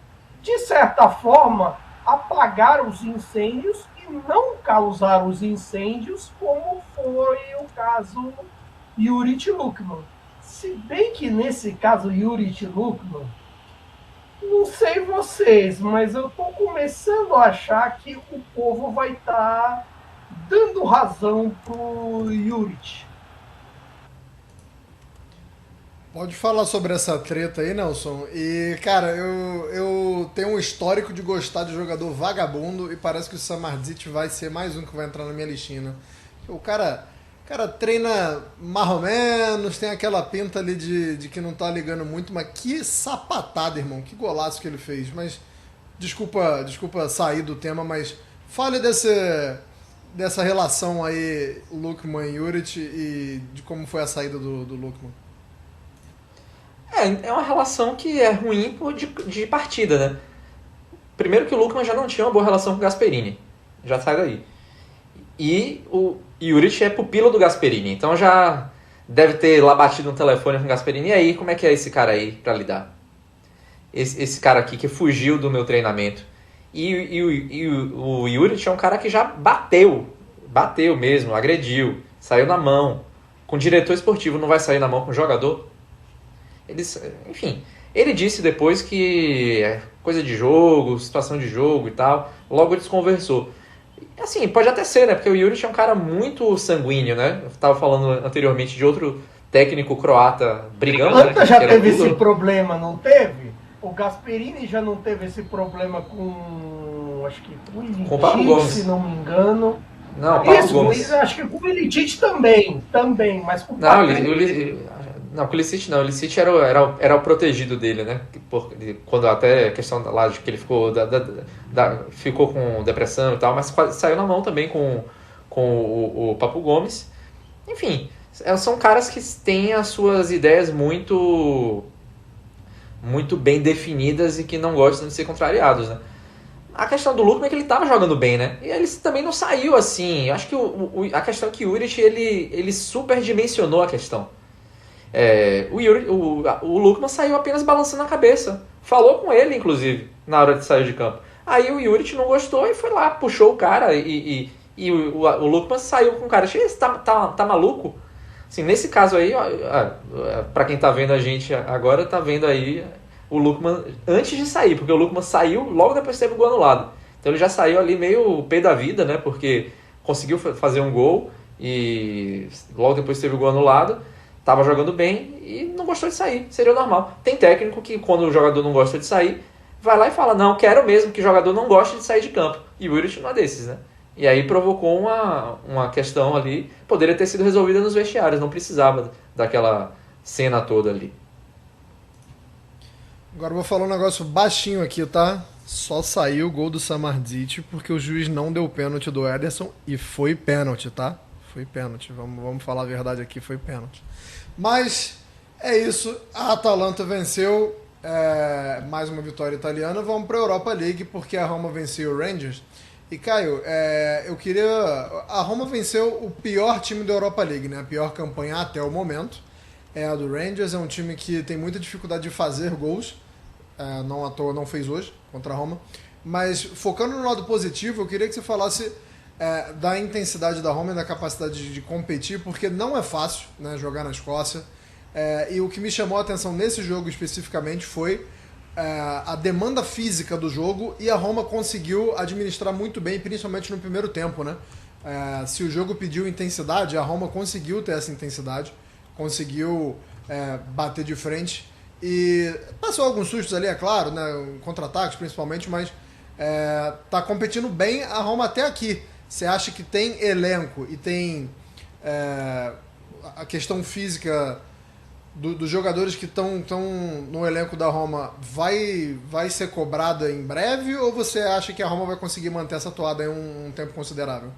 de certa forma, apagar os incêndios e não causar os incêndios, como foi o caso Juric Lukman. Se bem que nesse caso Juric Lukman, não sei vocês, mas eu estou começando a achar que o povo vai estar dando razão pro Juric. Pode falar sobre essa treta aí, Nelson. E, cara, eu tenho um histórico de gostar de jogador vagabundo e parece que o Samardžić vai ser mais um que vai entrar na minha listinha, né? O cara Cara, treina mais ou menos, tem aquela pinta ali de que não tá ligando muito, mas que sapatada, irmão, que golaço que ele fez. Mas desculpa sair do tema, mas fale dessa relação aí, Lukman e Juric, e de como foi a saída do Lukman. É uma relação que é ruim de partida, né? Primeiro que o Lukman já não tinha uma boa relação com o Gasperini, já sai daí. E o Juric é pupilo do Gasperini, então já deve ter lá batido no telefone com o Gasperini. E aí, como é que é esse cara aí pra lidar? Esse cara aqui que fugiu do meu treinamento. E o Juric é um cara que já bateu mesmo, agrediu, saiu na mão. Com diretor esportivo não vai sair na mão com jogador? Enfim, ele disse depois que é coisa de jogo, situação de jogo e tal, logo eles conversou. Assim, pode até ser, né? Porque o Juric é um cara muito sanguíneo, né? Eu estava falando anteriormente de outro técnico croata brigando, né? Já teve esse problema, não teve? O Gasperini já não teve esse problema acho que com o Ilicic, se não me engano. Não, Papo Gomes. Acho que com o Ilicic também, mas com o Não, com o Ilicic não. O Ilicic era o protegido dele, né? Quando até a questão lá de que ele ficou com depressão e tal, mas saiu na mão também com o Papo Gomes. Enfim, são caras que têm as suas ideias muito bem definidas e que não gostam de ser contrariados, né? A questão do Lukman é que ele estava jogando bem, né? E ele também não saiu assim. Eu acho que a questão é que o Juric, ele superdimensionou a questão. O Lukman saiu apenas balançando a cabeça. Falou com ele, inclusive, na hora de sair de campo. Aí o Juric não gostou e foi lá, puxou o cara e o Lukman saiu com o cara. Você tá maluco? Assim, nesse caso aí, para quem tá vendo a gente agora, tá vendo aí o Lukman antes de sair, porque o Lukman saiu logo depois que teve o gol anulado. Então ele já saiu ali meio pé da vida, né? Porque conseguiu fazer um gol e logo depois teve o gol anulado, tava jogando bem e não gostou de sair. Seria o normal. Tem técnico que quando o jogador não gosta de sair, vai lá e fala, não, quero mesmo que o jogador não goste de sair de campo. E o Juric não é desses, né? E aí provocou uma questão ali, poderia ter sido resolvida nos vestiários, não precisava daquela cena toda ali. Agora eu vou falar um negócio baixinho aqui, tá? Só saiu o gol do Samardzic porque o juiz não deu pênalti do Ederson e foi pênalti, tá? Foi pênalti, vamos falar a verdade aqui, foi pênalti. Mas é isso, a Atalanta venceu, mais uma vitória italiana, vamos para a Europa League porque a Roma venceu o Rangers. E Caio, a Roma venceu o pior time da Europa League, né? A pior campanha até o momento é a do Rangers, é um time que tem muita dificuldade de fazer gols. Não à toa não fez hoje contra a Roma, mas focando no lado positivo, eu queria que você falasse da intensidade da Roma e da capacidade de competir, porque não é fácil, né, jogar na Escócia, e o que me chamou a atenção nesse jogo especificamente foi a demanda física do jogo, e a Roma conseguiu administrar muito bem, principalmente no primeiro tempo, né? Se o jogo pediu intensidade, a Roma conseguiu ter essa intensidade, conseguiu bater de frente. E passou alguns sustos ali, é claro, né, contra-ataques principalmente, mas tá competindo bem a Roma até aqui. Você acha que tem elenco e tem a questão física dos jogadores que estão no elenco da Roma vai ser cobrada em breve, ou você acha que a Roma vai conseguir manter essa toada em um tempo considerável?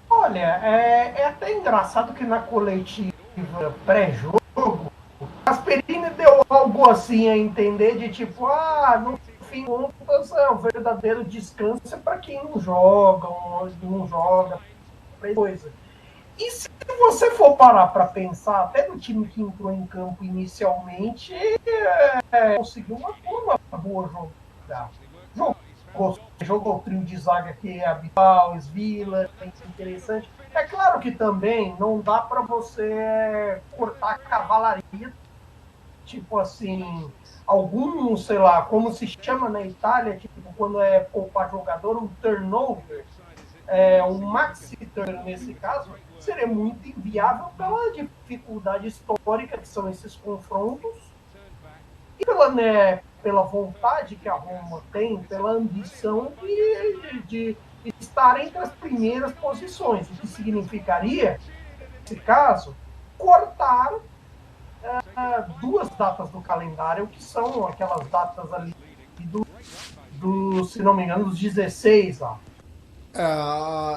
Olha, é até engraçado que na coletiva pré-jogo Gasperini deu algo assim a entender de tipo, no fim de contas o verdadeiro descanso é para quem não joga coisa. E se você for parar para pensar, até no time que entrou em campo inicialmente, conseguiu uma boa jogada. Jogou o trio de zaga que é habitual, Svila, interessante. É claro que também não dá para você cortar a cavalaria, tipo assim, sei lá, como se chama na Itália, tipo, quando é poupar jogador, um turnover, um maxi-turn nesse caso, seria muito inviável pela dificuldade histórica que são esses confrontos e pela vontade que a Roma tem, pela ambição de estar entre as primeiras posições, o que significaria, nesse caso, cortar duas datas do calendário, que são aquelas datas ali se não me engano, dos 16 lá.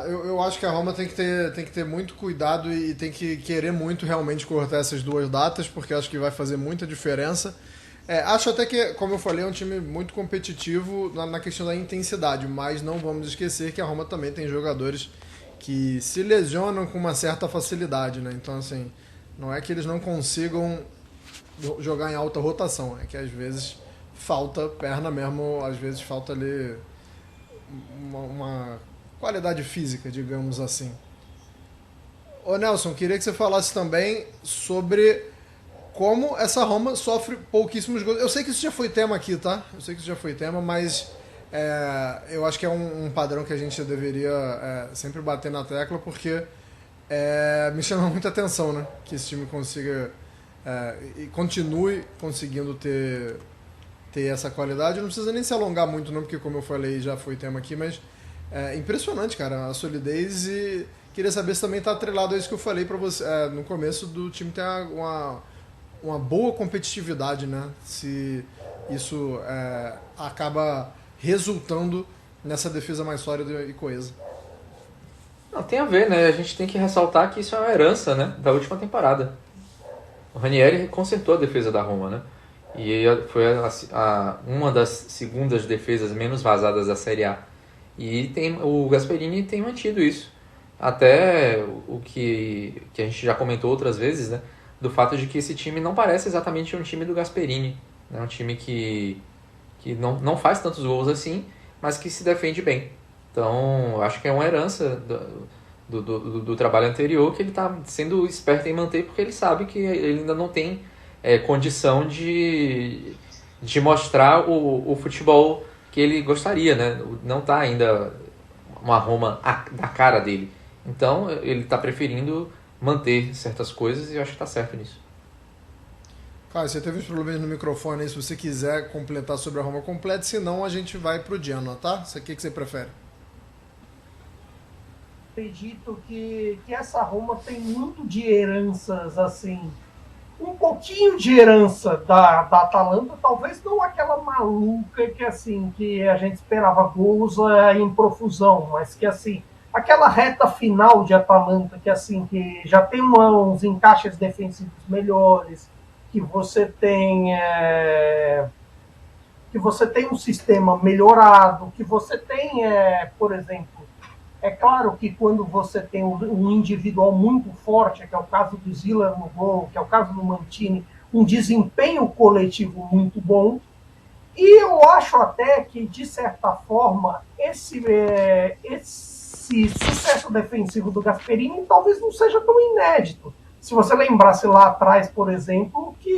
Eu acho que a Roma tem que ter muito cuidado e tem que querer muito realmente cortar essas duas datas, porque acho que vai fazer muita diferença. Acho até que, como eu falei, é um time muito competitivo na questão da intensidade, mas não vamos esquecer que a Roma também tem jogadores que se lesionam com uma certa facilidade, né? Então, assim, não é que eles não consigam jogar em alta rotação, é que às vezes falta perna mesmo, às vezes falta ali uma qualidade física, digamos assim. Ô Nelson, queria que você falasse também sobre como essa Roma sofre pouquíssimos gols. Eu sei que isso já foi tema aqui, tá? Eu sei que isso já foi tema, mas eu acho que é um padrão que a gente deveria sempre bater na tecla, porque me chama muita atenção, né? Que esse time consiga e continue conseguindo ter essa qualidade. Não precisa nem se alongar muito, não, porque como eu falei, já foi tema aqui, mas é impressionante, cara, a solidez. E queria saber se também está atrelado a isso que eu falei para você no começo, do time ter uma boa competitividade, né? Se isso acaba resultando nessa defesa mais sólida e coesa. Não, tem a ver, né? A gente tem que ressaltar que isso é uma herança, né, da última temporada. O Ranieri consertou a defesa da Roma, né? E foi uma das segundas defesas menos vazadas da Série A. E o Gasperini tem mantido isso. Até o que a gente já comentou outras vezes, né? Do fato de que esse time não parece exatamente um time do Gasperini. É um time que não faz tantos gols assim, mas que se defende bem. Então, acho que é uma herança do trabalho anterior, que ele está sendo esperto em manter, porque ele sabe que ele ainda não tem condição de mostrar o futebol que ele gostaria, né? Não está ainda uma Roma da cara dele. Então, ele está preferindo manter certas coisas e eu acho que está certo nisso. Cara, você teve uns problemas no microfone aí, se você quiser completar sobre a Roma, complete, senão a gente vai pro Genoa, tá? O que você prefere? Acredito que essa Roma tem muito de heranças, assim, um pouquinho de herança da Atalanta, talvez não aquela maluca que, assim, que a gente esperava gols em profusão, mas que, assim, aquela reta final de Atalanta, que, assim, que já tem uns encaixes defensivos melhores, que você tem um sistema melhorado, que você tem, por exemplo, é claro que quando você tem um individual muito forte, que é o caso do Ziller no gol, que é o caso do Mantini, um desempenho coletivo muito bom, e eu acho até que, de certa forma, esse sucesso defensivo do Gasperini talvez não seja tão inédito. Se você lembrasse lá atrás, por exemplo, que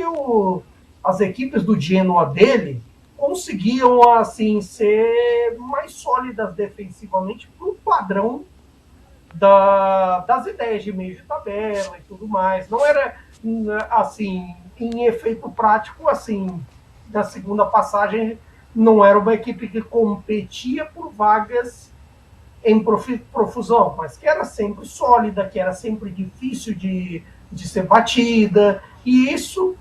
as equipes do Genoa dele conseguiam, assim, ser mais sólidas defensivamente para o padrão das ideias de meio de tabela e tudo mais. Não era, assim, em efeito prático, assim, na segunda passagem, não era uma equipe que competia por vagas em profusão, mas que era sempre sólida, que era sempre difícil de ser batida, e isso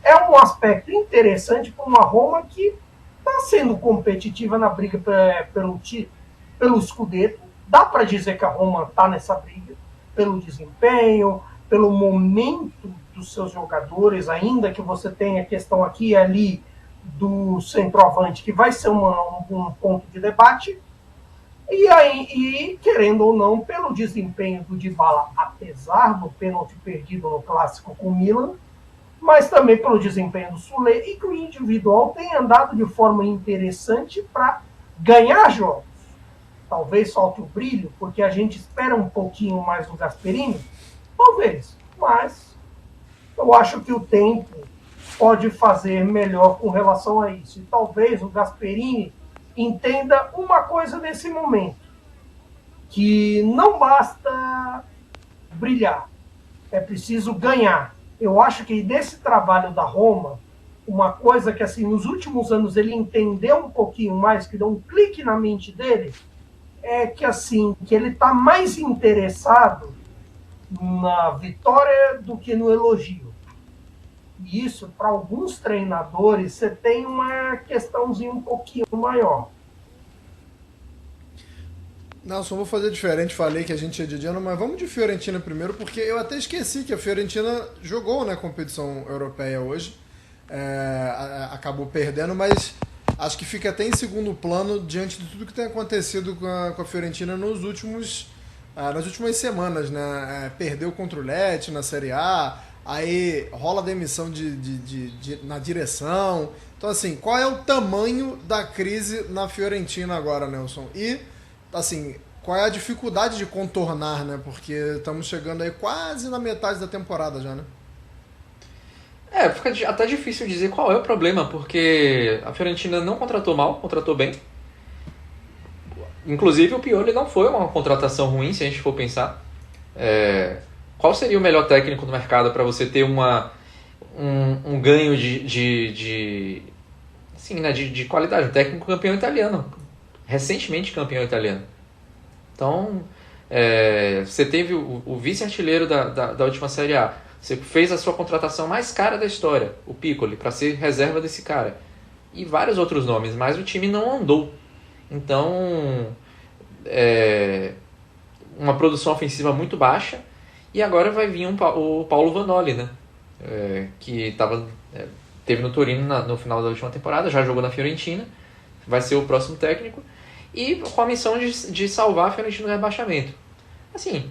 é um aspecto interessante para uma Roma que está sendo competitiva na briga pelo Scudetto. Dá para dizer que a Roma está nessa briga, pelo desempenho, pelo momento dos seus jogadores, ainda que você tenha a questão aqui e ali do centroavante, que vai ser um ponto de debate. E, querendo ou não, pelo desempenho do Dybala, apesar do pênalti perdido no clássico com o Milan, mas também pelo desempenho do Sule, e que o individual tem andado de forma interessante para ganhar jogos. Talvez falte o brilho, porque a gente espera um pouquinho mais do Gasperini, talvez, mas eu acho que o tempo pode fazer melhor com relação a isso. E talvez o Gasperini entenda uma coisa nesse momento, que não basta brilhar, é preciso ganhar. Eu acho que nesse trabalho da Roma, uma coisa que, assim, nos últimos anos ele entendeu um pouquinho mais, que deu um clique na mente dele, é que assim, que ele está mais interessado na vitória do que no elogio. E isso, para alguns treinadores, você tem uma questãozinha um pouquinho maior. Não, só vou fazer diferente. Falei que a gente ia de Genoa, mas vamos de Fiorentina primeiro, porque eu até esqueci que a Fiorentina jogou na competição europeia hoje. Acabou perdendo, mas acho que fica até em segundo plano diante de tudo que tem acontecido com a Fiorentina nas últimas semanas, né? Perdeu contra o Lecce na Série A, aí rola demissão na direção. Então, assim, qual é o tamanho da crise na Fiorentina agora, Nelson? E, assim, qual é a dificuldade de contornar, né? Porque estamos chegando aí quase na metade da temporada já, né? Fica até difícil dizer qual é o problema, porque a Fiorentina não contratou mal, contratou bem. Inclusive o Pioli não foi uma contratação ruim, se a gente for pensar. Qual seria o melhor técnico no mercado para você ter um ganho de qualidade? Um técnico campeão italiano, recentemente campeão italiano. Então, você teve o vice-artilheiro da última Série A. Você fez a sua contratação mais cara da história, o Piccoli, para ser reserva desse cara. E vários outros nomes, mas o time não andou. Então, uma produção ofensiva muito baixa. E agora vai vir o Paulo Vanoli, né? Que teve no Torino no final da última temporada, já jogou na Fiorentina, vai ser o próximo técnico. E com a missão de salvar a Fiorentina do rebaixamento. Assim,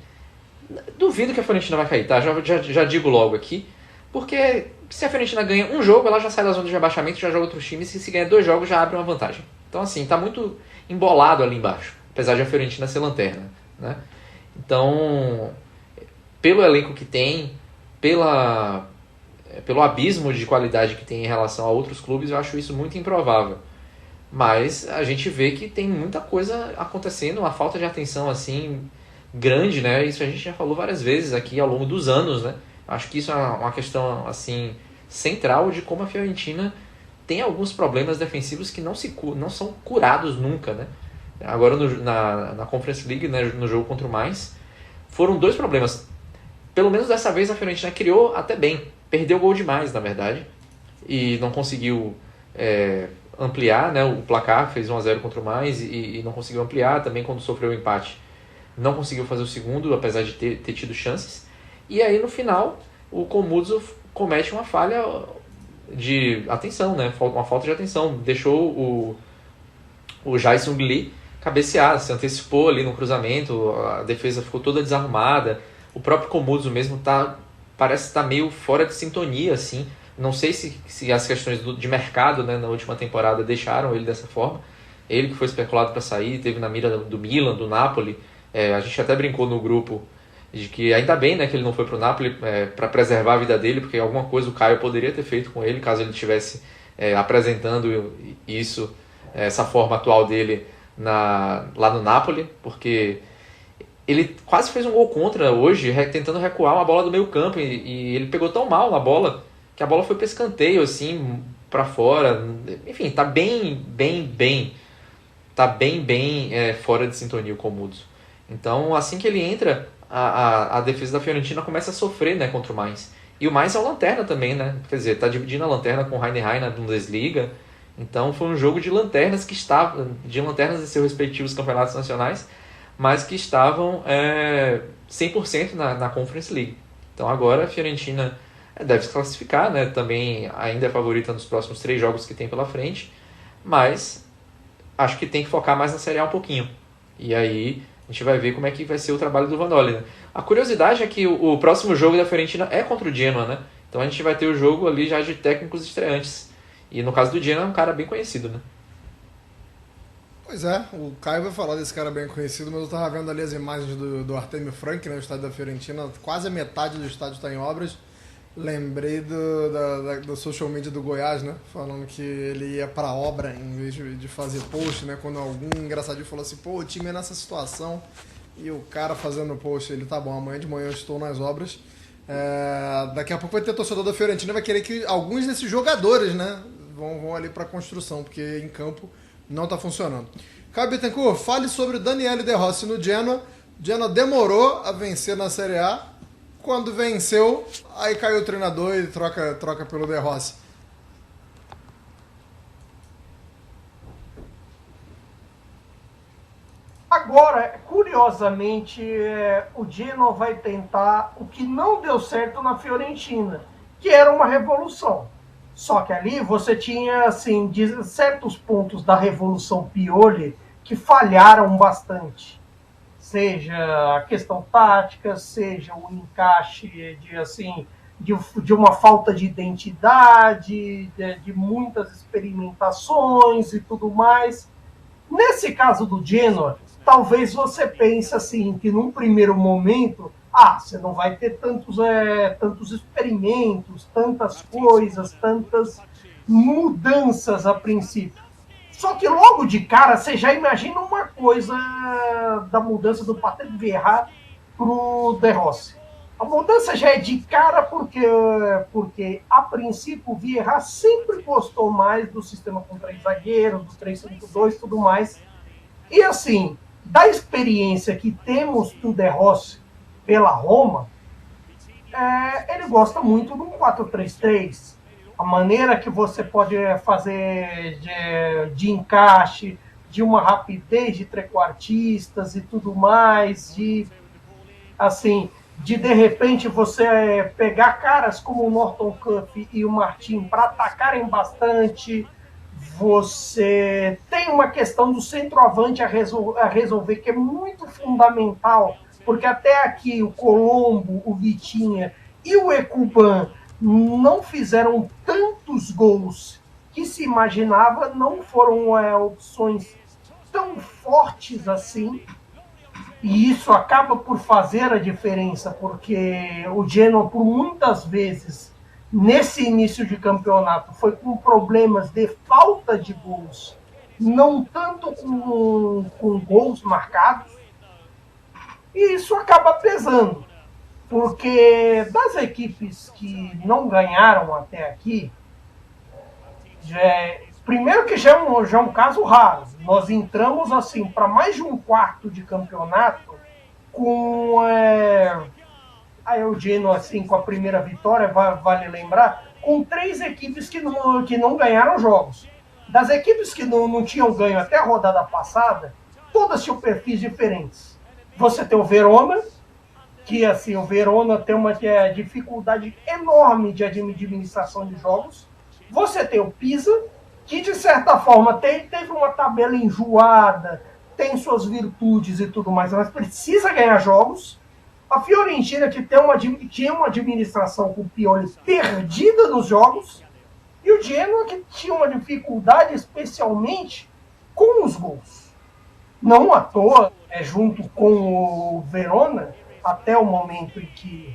duvido que a Fiorentina vai cair, tá? Já digo logo aqui. Porque se a Fiorentina ganha um jogo, ela já sai da zona de rebaixamento, já joga outros times, e se ganha 2 jogos, já abre uma vantagem. Então, assim, tá muito embolado ali embaixo, apesar de a Fiorentina ser lanterna, né? Então, pelo elenco que tem, pelo abismo de qualidade que tem em relação a outros clubes, eu acho isso muito improvável. Mas a gente vê que tem muita coisa acontecendo, uma falta de atenção assim grande, né? Isso a gente já falou várias vezes aqui ao longo dos anos, né? Acho que isso é uma questão assim central de como a Fiorentina tem alguns problemas defensivos que não são curados nunca, né? Agora na Conference League, né, no jogo contra o Mainz, foram 2 problemas. Pelo menos dessa vez a Fiorentina criou até bem, perdeu gol demais, na verdade, e não conseguiu ampliar, né, o placar, fez 1-0 contra o Mainz e não conseguiu ampliar. Também quando sofreu o empate não conseguiu fazer o segundo, apesar de ter tido chances. E aí no final o Komuzov comete uma falha de atenção, né, uma falta de atenção, deixou o Jason Lee cabecear, se antecipou ali no cruzamento, a defesa ficou toda desarrumada. O próprio Komuzov mesmo parece estar meio fora de sintonia, assim. Não sei se as questões de mercado, né, na última temporada deixaram ele dessa forma. Ele que foi especulado para sair, teve na mira do Milan, do Napoli. A gente até brincou no grupo de que ainda bem, né, que ele não foi para o Napoli para preservar a vida dele, porque alguma coisa o Caio poderia ter feito com ele, caso ele estivesse apresentando isso, essa forma atual dele lá no Napoli, porque ele quase fez um gol contra hoje, tentando recuar uma bola do meio campo, e ele pegou tão mal na bola que a bola foi para escanteio, assim, para fora. Enfim, tá bem fora de sintonia com o Komuzov. Então, assim que ele entra, a defesa da Fiorentina começa a sofrer, né, contra o Mainz. E o Mainz é o lanterna também, né? Quer dizer, tá dividindo a lanterna com o Heidenheim na Bundesliga. Então, foi um jogo de lanternas de seus respectivos campeonatos nacionais, mas que estavam 100% na Conference League. Então agora a Fiorentina deve se classificar, né? Também ainda é favorita nos próximos 3 jogos que tem pela frente, mas acho que tem que focar mais na Série A um pouquinho. E aí a gente vai ver como é que vai ser o trabalho do Vanoli, né? A curiosidade é que o próximo jogo da Fiorentina é contra o Genoa, né? Então a gente vai ter o jogo ali já de técnicos estreantes. E no caso do Genoa é um cara bem conhecido, né? Pois é, o Caio vai falar desse cara bem conhecido, mas eu tava vendo ali as imagens do Artemio Frank, né, o estádio da Fiorentina, quase a metade do estádio está em obras. Lembrei do social media do Goiás, né, falando que ele ia pra obra em vez de fazer post, né, quando algum engraçadinho falou assim, pô, o time é nessa situação, e o cara fazendo post, ele, tá bom, amanhã de manhã eu estou nas obras. Daqui a pouco vai ter torcedor da Fiorentina, vai querer que alguns desses jogadores, né, vão ali pra construção, porque em campo não está funcionando. Caio Bittencourt, fale sobre o Daniele De Rossi no Genoa. O Genoa demorou a vencer na Série A. Quando venceu, aí caiu o treinador e troca pelo De Rossi. Agora, curiosamente, o Genoa vai tentar o que não deu certo na Fiorentina, que era uma revolução. Só que ali você tinha, assim, certos pontos da revolução Pioli que falharam bastante. Seja a questão tática, seja o encaixe de uma falta de identidade, de muitas experimentações e tudo mais. Nesse caso do Genoa, talvez você pense assim, que num primeiro momento, você não vai ter tantos experimentos, tantas coisas, tantas mudanças a princípio. Só que logo de cara, você já imagina uma coisa da mudança do Patrick Vieira pro De Rossi. A mudança já é de cara porque a princípio, o Vieira sempre gostou mais do sistema com 3 zagueiros, do 3-5-2 e tudo mais. E assim, da experiência que temos do De Rossi pela Roma, ele gosta muito do 4-3-3. A maneira que você pode fazer de encaixe, de uma rapidez de trequartistas e tudo mais, de repente você pegar caras como o Norton Cuff e o Martin para atacarem bastante. Você tem uma questão do centroavante a resolver, que é muito fundamental, porque até aqui o Colombo, o Vitinha e o Ekuban não fizeram tantos gols que se imaginava, não foram opções tão fortes assim, e isso acaba por fazer a diferença, porque o Genoa, por muitas vezes, nesse início de campeonato, foi com problemas de falta de gols, não tanto com gols marcados, e isso acaba pesando, porque das equipes que não ganharam até aqui, primeiro que já é um caso raro, nós entramos assim para mais de um quarto de campeonato com aí o Genoa, assim, com a primeira vitória, vale lembrar, com 3 equipes que não ganharam jogos. Das equipes que não tinham ganho até a rodada passada, todas tinham perfis diferentes. Você tem o Verona, que assim, o Verona tem uma dificuldade enorme de administração de jogos. Você tem o Pisa, que de certa forma teve uma tabela enjoada, tem suas virtudes e tudo mais, mas precisa ganhar jogos. A Fiorentina, que tinha uma administração com o Pioli perdida nos jogos, e o Genoa, que tinha uma dificuldade especialmente com os gols. Não à toa, junto com o Verona, até o momento em que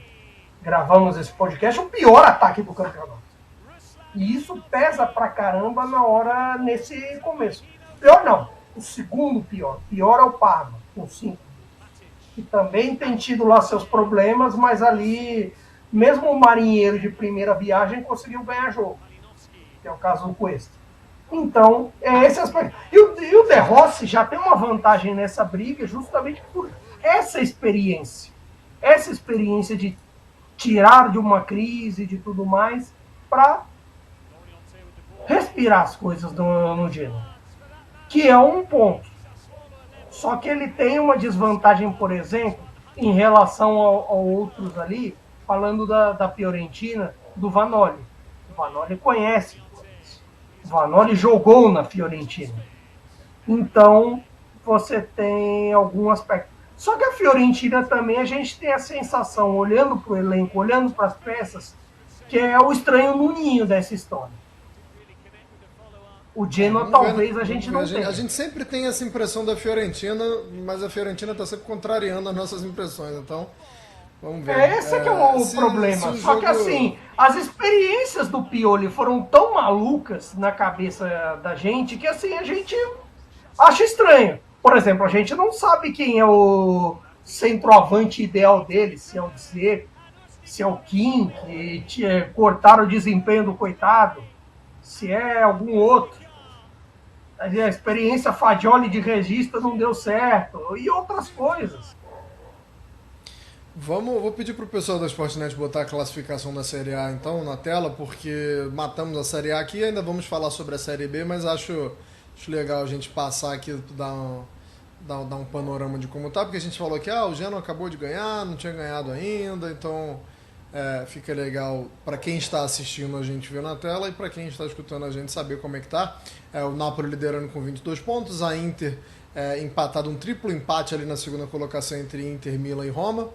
gravamos esse podcast, o pior ataque do campeonato. E isso pesa pra caramba nesse começo. Pior não, o segundo pior. Pior é o Parma, com 5. Que também tem tido lá seus problemas, mas ali, mesmo o marinheiro de primeira viagem conseguiu ganhar jogo. Que é o caso do Cuesta. Então, é esse aspecto. E o De Rossi já tem uma vantagem nessa briga justamente por essa experiência. Essa experiência de tirar de uma crise, de tudo mais, para respirar as coisas no Genoa. Que é um ponto. Só que ele tem uma desvantagem, por exemplo, em relação a outros ali, falando da Fiorentina, do Vanoli. O Vanoli conhece. O Vanoli jogou na Fiorentina. Então, você tem algum aspecto. Só que a Fiorentina também, a gente tem a sensação, olhando para o elenco, olhando para as peças, que é o estranho no ninho dessa história. O Genoa talvez a gente não tenha. A gente sempre tem essa impressão da Fiorentina, mas a Fiorentina está sempre contrariando as nossas impressões, então vamos ver. Esse que é o problema. Só que assim, as experiências do Pioli foram tão malucas na cabeça da gente que assim, a gente acha estranho. Por exemplo, a gente não sabe quem é o centroavante ideal dele, se é o Dzeko, se é o Kim, que cortaram o desempenho do coitado, se é algum outro. A experiência Fagioli de regista não deu certo, e outras coisas. Vou pedir pro pessoal da Sportnet botar a classificação da Série A então na tela, porque matamos a Série A aqui e ainda vamos falar sobre a Série B, mas acho legal a gente passar aqui, dar um panorama de como tá, porque a gente falou que o Genoa acabou de ganhar, não tinha ganhado ainda, então fica legal para quem está assistindo a gente ver na tela e para quem está escutando a gente saber como é que tá. O Napoli liderando com 22 pontos, a Inter empatado, um triplo empate ali na segunda colocação entre Inter, Milan e Roma.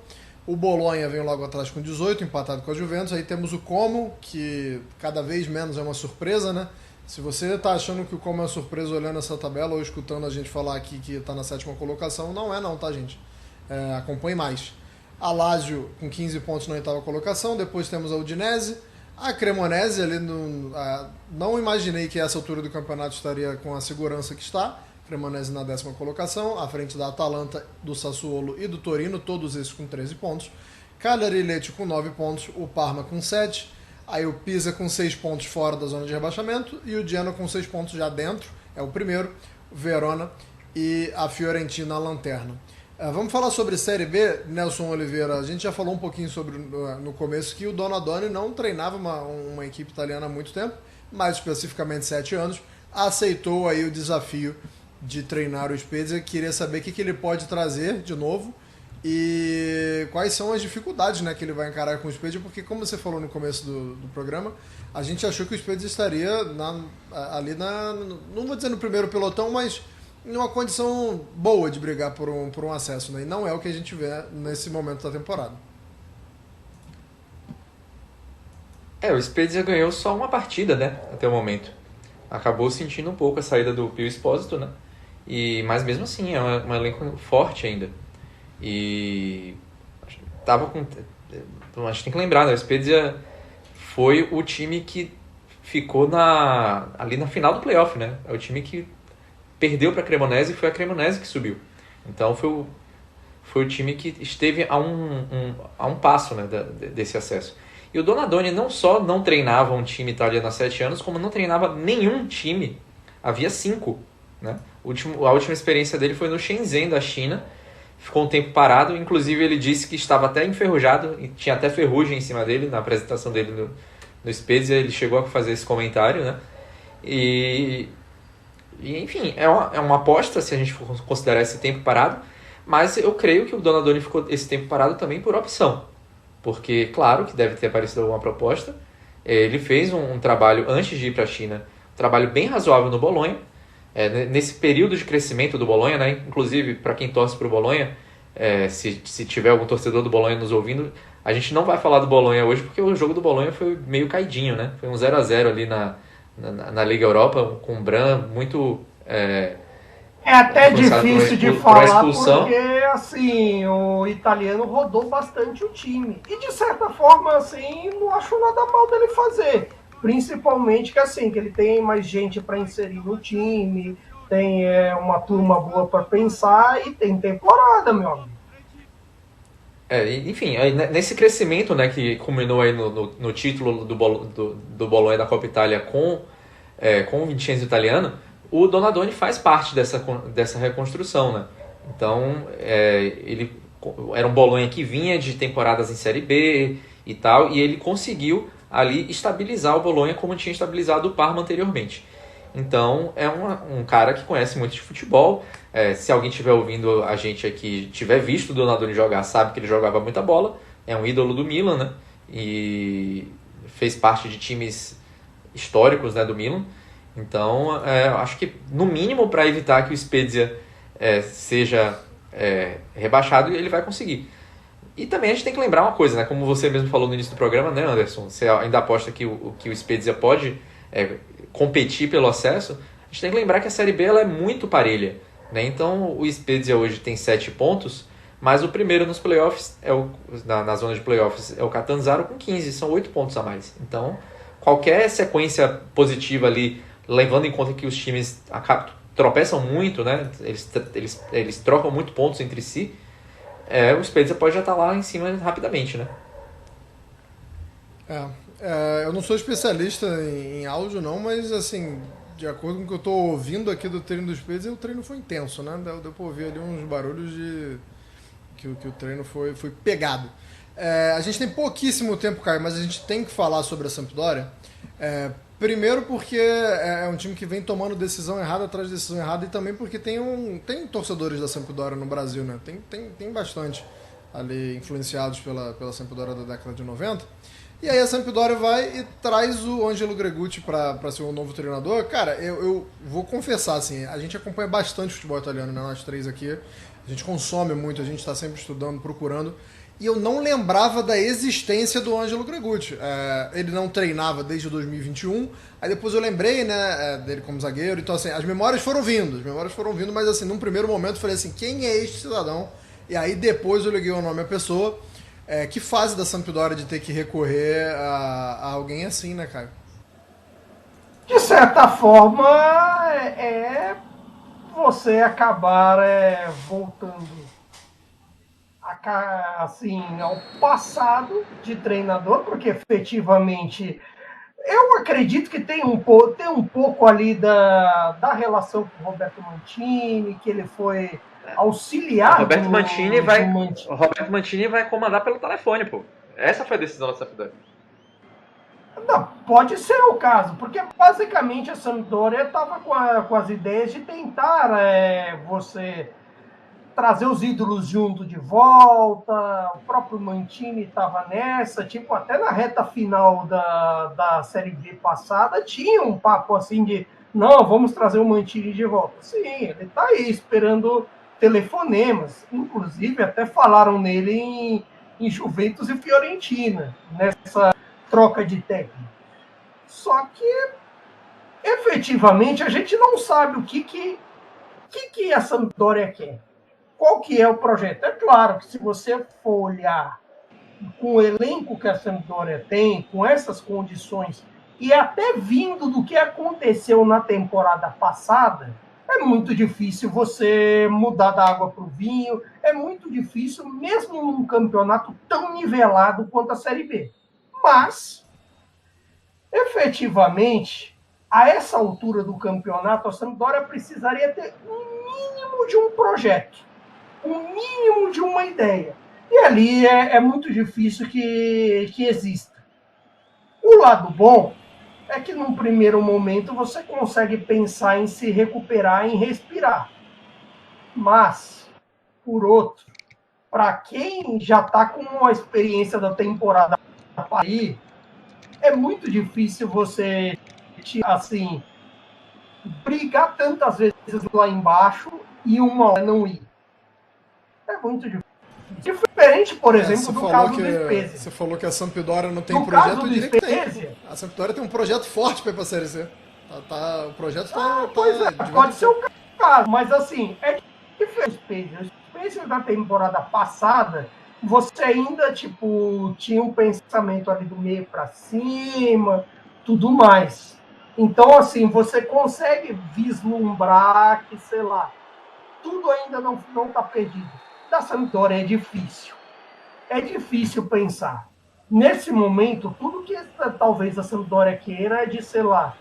O Bolonha vem logo atrás com 18, empatado com a Juventus. Aí temos o Como, que cada vez menos é uma surpresa, né? Se você está achando que o Como é uma surpresa olhando essa tabela ou escutando a gente falar aqui que está na 7ª colocação, não é não, tá, gente? Acompanhe mais. A Lazio com 15 pontos na 8ª colocação. Depois temos a Udinese. A Cremonese, ali não imaginei que essa altura do campeonato estaria com a segurança que está. Cremonese na 10ª colocação, à frente da Atalanta, do Sassuolo e do Torino, todos esses com 13 pontos. Cagliari e Lecce com 9 pontos, o Parma com 7, aí o Pisa com 6 pontos fora da zona de rebaixamento e o Genoa com 6 pontos já dentro, é o primeiro, o Verona e a Fiorentina a lanterna. Vamos falar sobre Série B, Nelson Oliveira. A gente já falou um pouquinho sobre no começo que o Donadoni não treinava uma equipe italiana há muito tempo, mais especificamente 7 anos, aceitou aí o desafio de treinar o Spezia. Queria saber o que ele pode trazer de novo e quais são as dificuldades, né, que ele vai encarar com o Spezia, porque como você falou no começo do programa, a gente achou que o Spezia estaria ali não vou dizer no primeiro pelotão, mas numa condição boa de brigar por um acesso, né? E não é o que a gente vê nesse momento da temporada. O Spezia ganhou só uma partida, né, até o momento. Acabou sentindo um pouco a saída do Pio Esposito, né? Mas mesmo assim, é um elenco forte ainda. E a gente tem que lembrar, né? O Spezia foi o time que ficou ali na final do playoff, né? É o time que perdeu para a Cremonese e foi a Cremonese que subiu. Então foi o time que esteve a um passo, né, desse acesso. E o Donadoni não só não treinava um time italiano há 7 anos, como não treinava nenhum time havia 5. Né? A última experiência dele foi no Shenzhen, da China. Ficou um tempo parado, inclusive ele disse que estava até enferrujado, e tinha até ferrugem em cima dele, na apresentação dele no Spezia, ele chegou a fazer esse comentário, né? E enfim, é uma aposta se a gente for considerar esse tempo parado, mas eu creio que o Donadoni ficou esse tempo parado também por opção, porque claro que deve ter aparecido alguma proposta. Ele fez um trabalho antes de ir para a China, um trabalho bem razoável no Bolonha, nesse período de crescimento do Bolonha, né? Inclusive para quem torce para o Bolonha, se tiver algum torcedor do Bolonha nos ouvindo, a gente não vai falar do Bolonha hoje porque o jogo do Bolonha foi meio caidinho, né? Foi um 0-0 ali na Liga Europa, com o Bran muito... É até difícil de falar porque, assim, o italiano rodou bastante o time. E, de certa forma, assim, não acho nada mal dele fazer. Principalmente que, assim, que ele tem mais gente para inserir no time, tem uma turma boa para pensar e tem temporada, meu amigo. Enfim, nesse crescimento, né, que culminou aí no título do Bolonha da Copa Itália com o Vincenzo italiano, o Donadoni faz parte dessa reconstrução, né? Então, ele era um Bolonha que vinha de temporadas em Série B e tal, e ele conseguiu ali estabilizar o Bolonha como tinha estabilizado o Parma anteriormente. Então, é um cara que conhece muito de futebol. Se alguém estiver ouvindo a gente aqui, tiver visto o Donadoni jogar, sabe que ele jogava muita bola. É um ídolo do Milan, né? E fez parte de times históricos, né, do Milan. Então, acho que, no mínimo, para evitar que o Spezia seja rebaixado, ele vai conseguir. E também a gente tem que lembrar uma coisa, né? Como você mesmo falou no início do programa, né, Anderson? Você ainda aposta que o Spezia pode competir pelo acesso. A gente tem que lembrar que a Série B ela é muito parelha, né? Então, o Spezia hoje tem 7 pontos, mas o primeiro nos playoffs, na zona de playoffs, é o Catanzaro com 15, são 8 pontos a mais. Então, qualquer sequência positiva ali, levando em conta que os times tropeçam muito, né? Eles trocam muito pontos entre si, o Spezia pode já estar lá em cima rapidamente, né? Eu não sou especialista em áudio não, mas assim, de acordo com o que eu tô ouvindo aqui do treino dos Patriots, o treino foi intenso, né? Deu pra ouvir ali uns barulhos de que o treino foi pegado. A gente tem pouquíssimo tempo, Caio, mas a gente tem que falar sobre a Sampdoria. Primeiro porque é um time que vem tomando decisão errada atrás de decisão errada e também porque tem torcedores da Sampdoria no Brasil, né? Tem bastante ali influenciados pela Sampdoria da década de 90. E aí a Sampdoria vai e traz o Ângelo Gregutti para ser o novo treinador. Cara, eu vou confessar, assim, a gente acompanha bastante futebol italiano, né? Nós três aqui. A gente consome muito, a gente está sempre estudando, procurando. E eu não lembrava da existência do Ângelo Gregutti. Ele não treinava desde 2021. Aí depois eu lembrei, né, dele como zagueiro. Então, assim, as memórias foram vindo, mas, assim, num primeiro momento eu falei assim, quem é este cidadão? E aí depois eu liguei o nome à pessoa. Que fase da Sampdoria de ter que recorrer a alguém assim, né, Caio? De certa forma, você acabar voltando assim, ao passado de treinador, porque efetivamente eu acredito que tem um pouco ali da relação com o Roberto Mantini, que ele foi auxiliar. O Roberto Mantini vai comandar pelo telefone, pô. Essa foi a decisão da Sampdoria. Não, pode ser o caso, porque basicamente a Sampdoria estava com as ideias de tentar você trazer os ídolos junto de volta. O próprio Mantini estava nessa, tipo, até na reta final da Série B passada tinha um papo assim de não, vamos trazer o Mantini de volta. Sim, ele está aí esperando telefonemas, inclusive até falaram nele em Juventus e Fiorentina, nessa troca de técnico. Só que, efetivamente, a gente não sabe o que a Sampdoria quer. Qual que é o projeto? É claro que se você for olhar com o elenco que a Sampdoria tem, com essas condições, e até vindo do que aconteceu na temporada passada, é muito difícil você mudar da água para o vinho, é muito difícil, mesmo num campeonato tão nivelado quanto a Série B. Mas, efetivamente, a essa altura do campeonato, a Sampdoria precisaria ter um mínimo de um projeto, um mínimo de uma ideia. E ali é muito difícil que exista. O lado bom é que, num primeiro momento, você consegue pensar em se recuperar, em respirar. Mas, por outro, para quem já está com a experiência da temporada aí, é muito difícil você, assim, brigar tantas vezes lá embaixo e uma hora não ir. É muito difícil. Diferente, por exemplo, do caso do Spezia. Você falou que a Sampdoria não tem projeto, eu diria que tem. A Sampdoria tem um projeto forte para ir para a Série C. O projeto está... pode ser o caso, mas assim, é diferente. O Spezia da temporada passada, você ainda, tipo, tinha um pensamento ali do meio para cima, tudo mais. Então, assim, você consegue vislumbrar que, sei lá, tudo ainda não está perdido. Da Sampdoria é difícil. É difícil pensar. Nesse momento, tudo que talvez a Sampdoria queira é de, sei lá,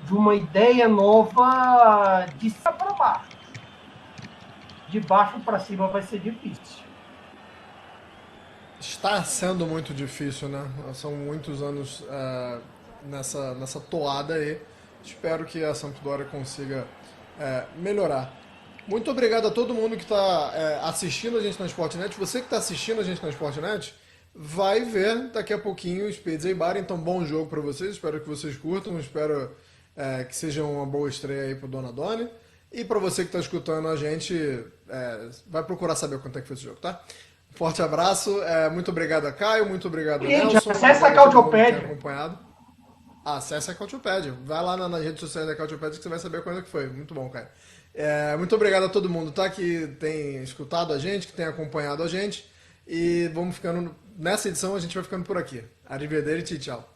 de uma ideia nova de cima para baixo. De baixo para cima vai ser difícil. Está sendo muito difícil, né? São muitos anos nessa toada aí. Espero que a Sampdoria consiga melhorar. Muito obrigado a todo mundo que está assistindo a gente na Sportnet. Você que está assistindo a gente na Sportnet vai ver daqui a pouquinho o Spezia e Bari. Então, bom jogo para vocês. Espero que vocês curtam. Espero que seja uma boa estreia aí para o Donadoni. E para você que está escutando a gente, vai procurar saber quanto é que foi esse jogo, tá? Forte abraço. Muito obrigado a Caio. Muito obrigado a Nelson. Acesse a Cautiopédia. Acesse a Cautiopédia. Vai lá nas redes sociais da Cautiopédia que você vai saber quando é que foi. Muito bom, Caio. Muito obrigado a todo mundo, tá? Que tem escutado a gente, que tem acompanhado a gente. E vamos ficando... Nessa edição a gente vai ficando por aqui. Arrivederci, tchau.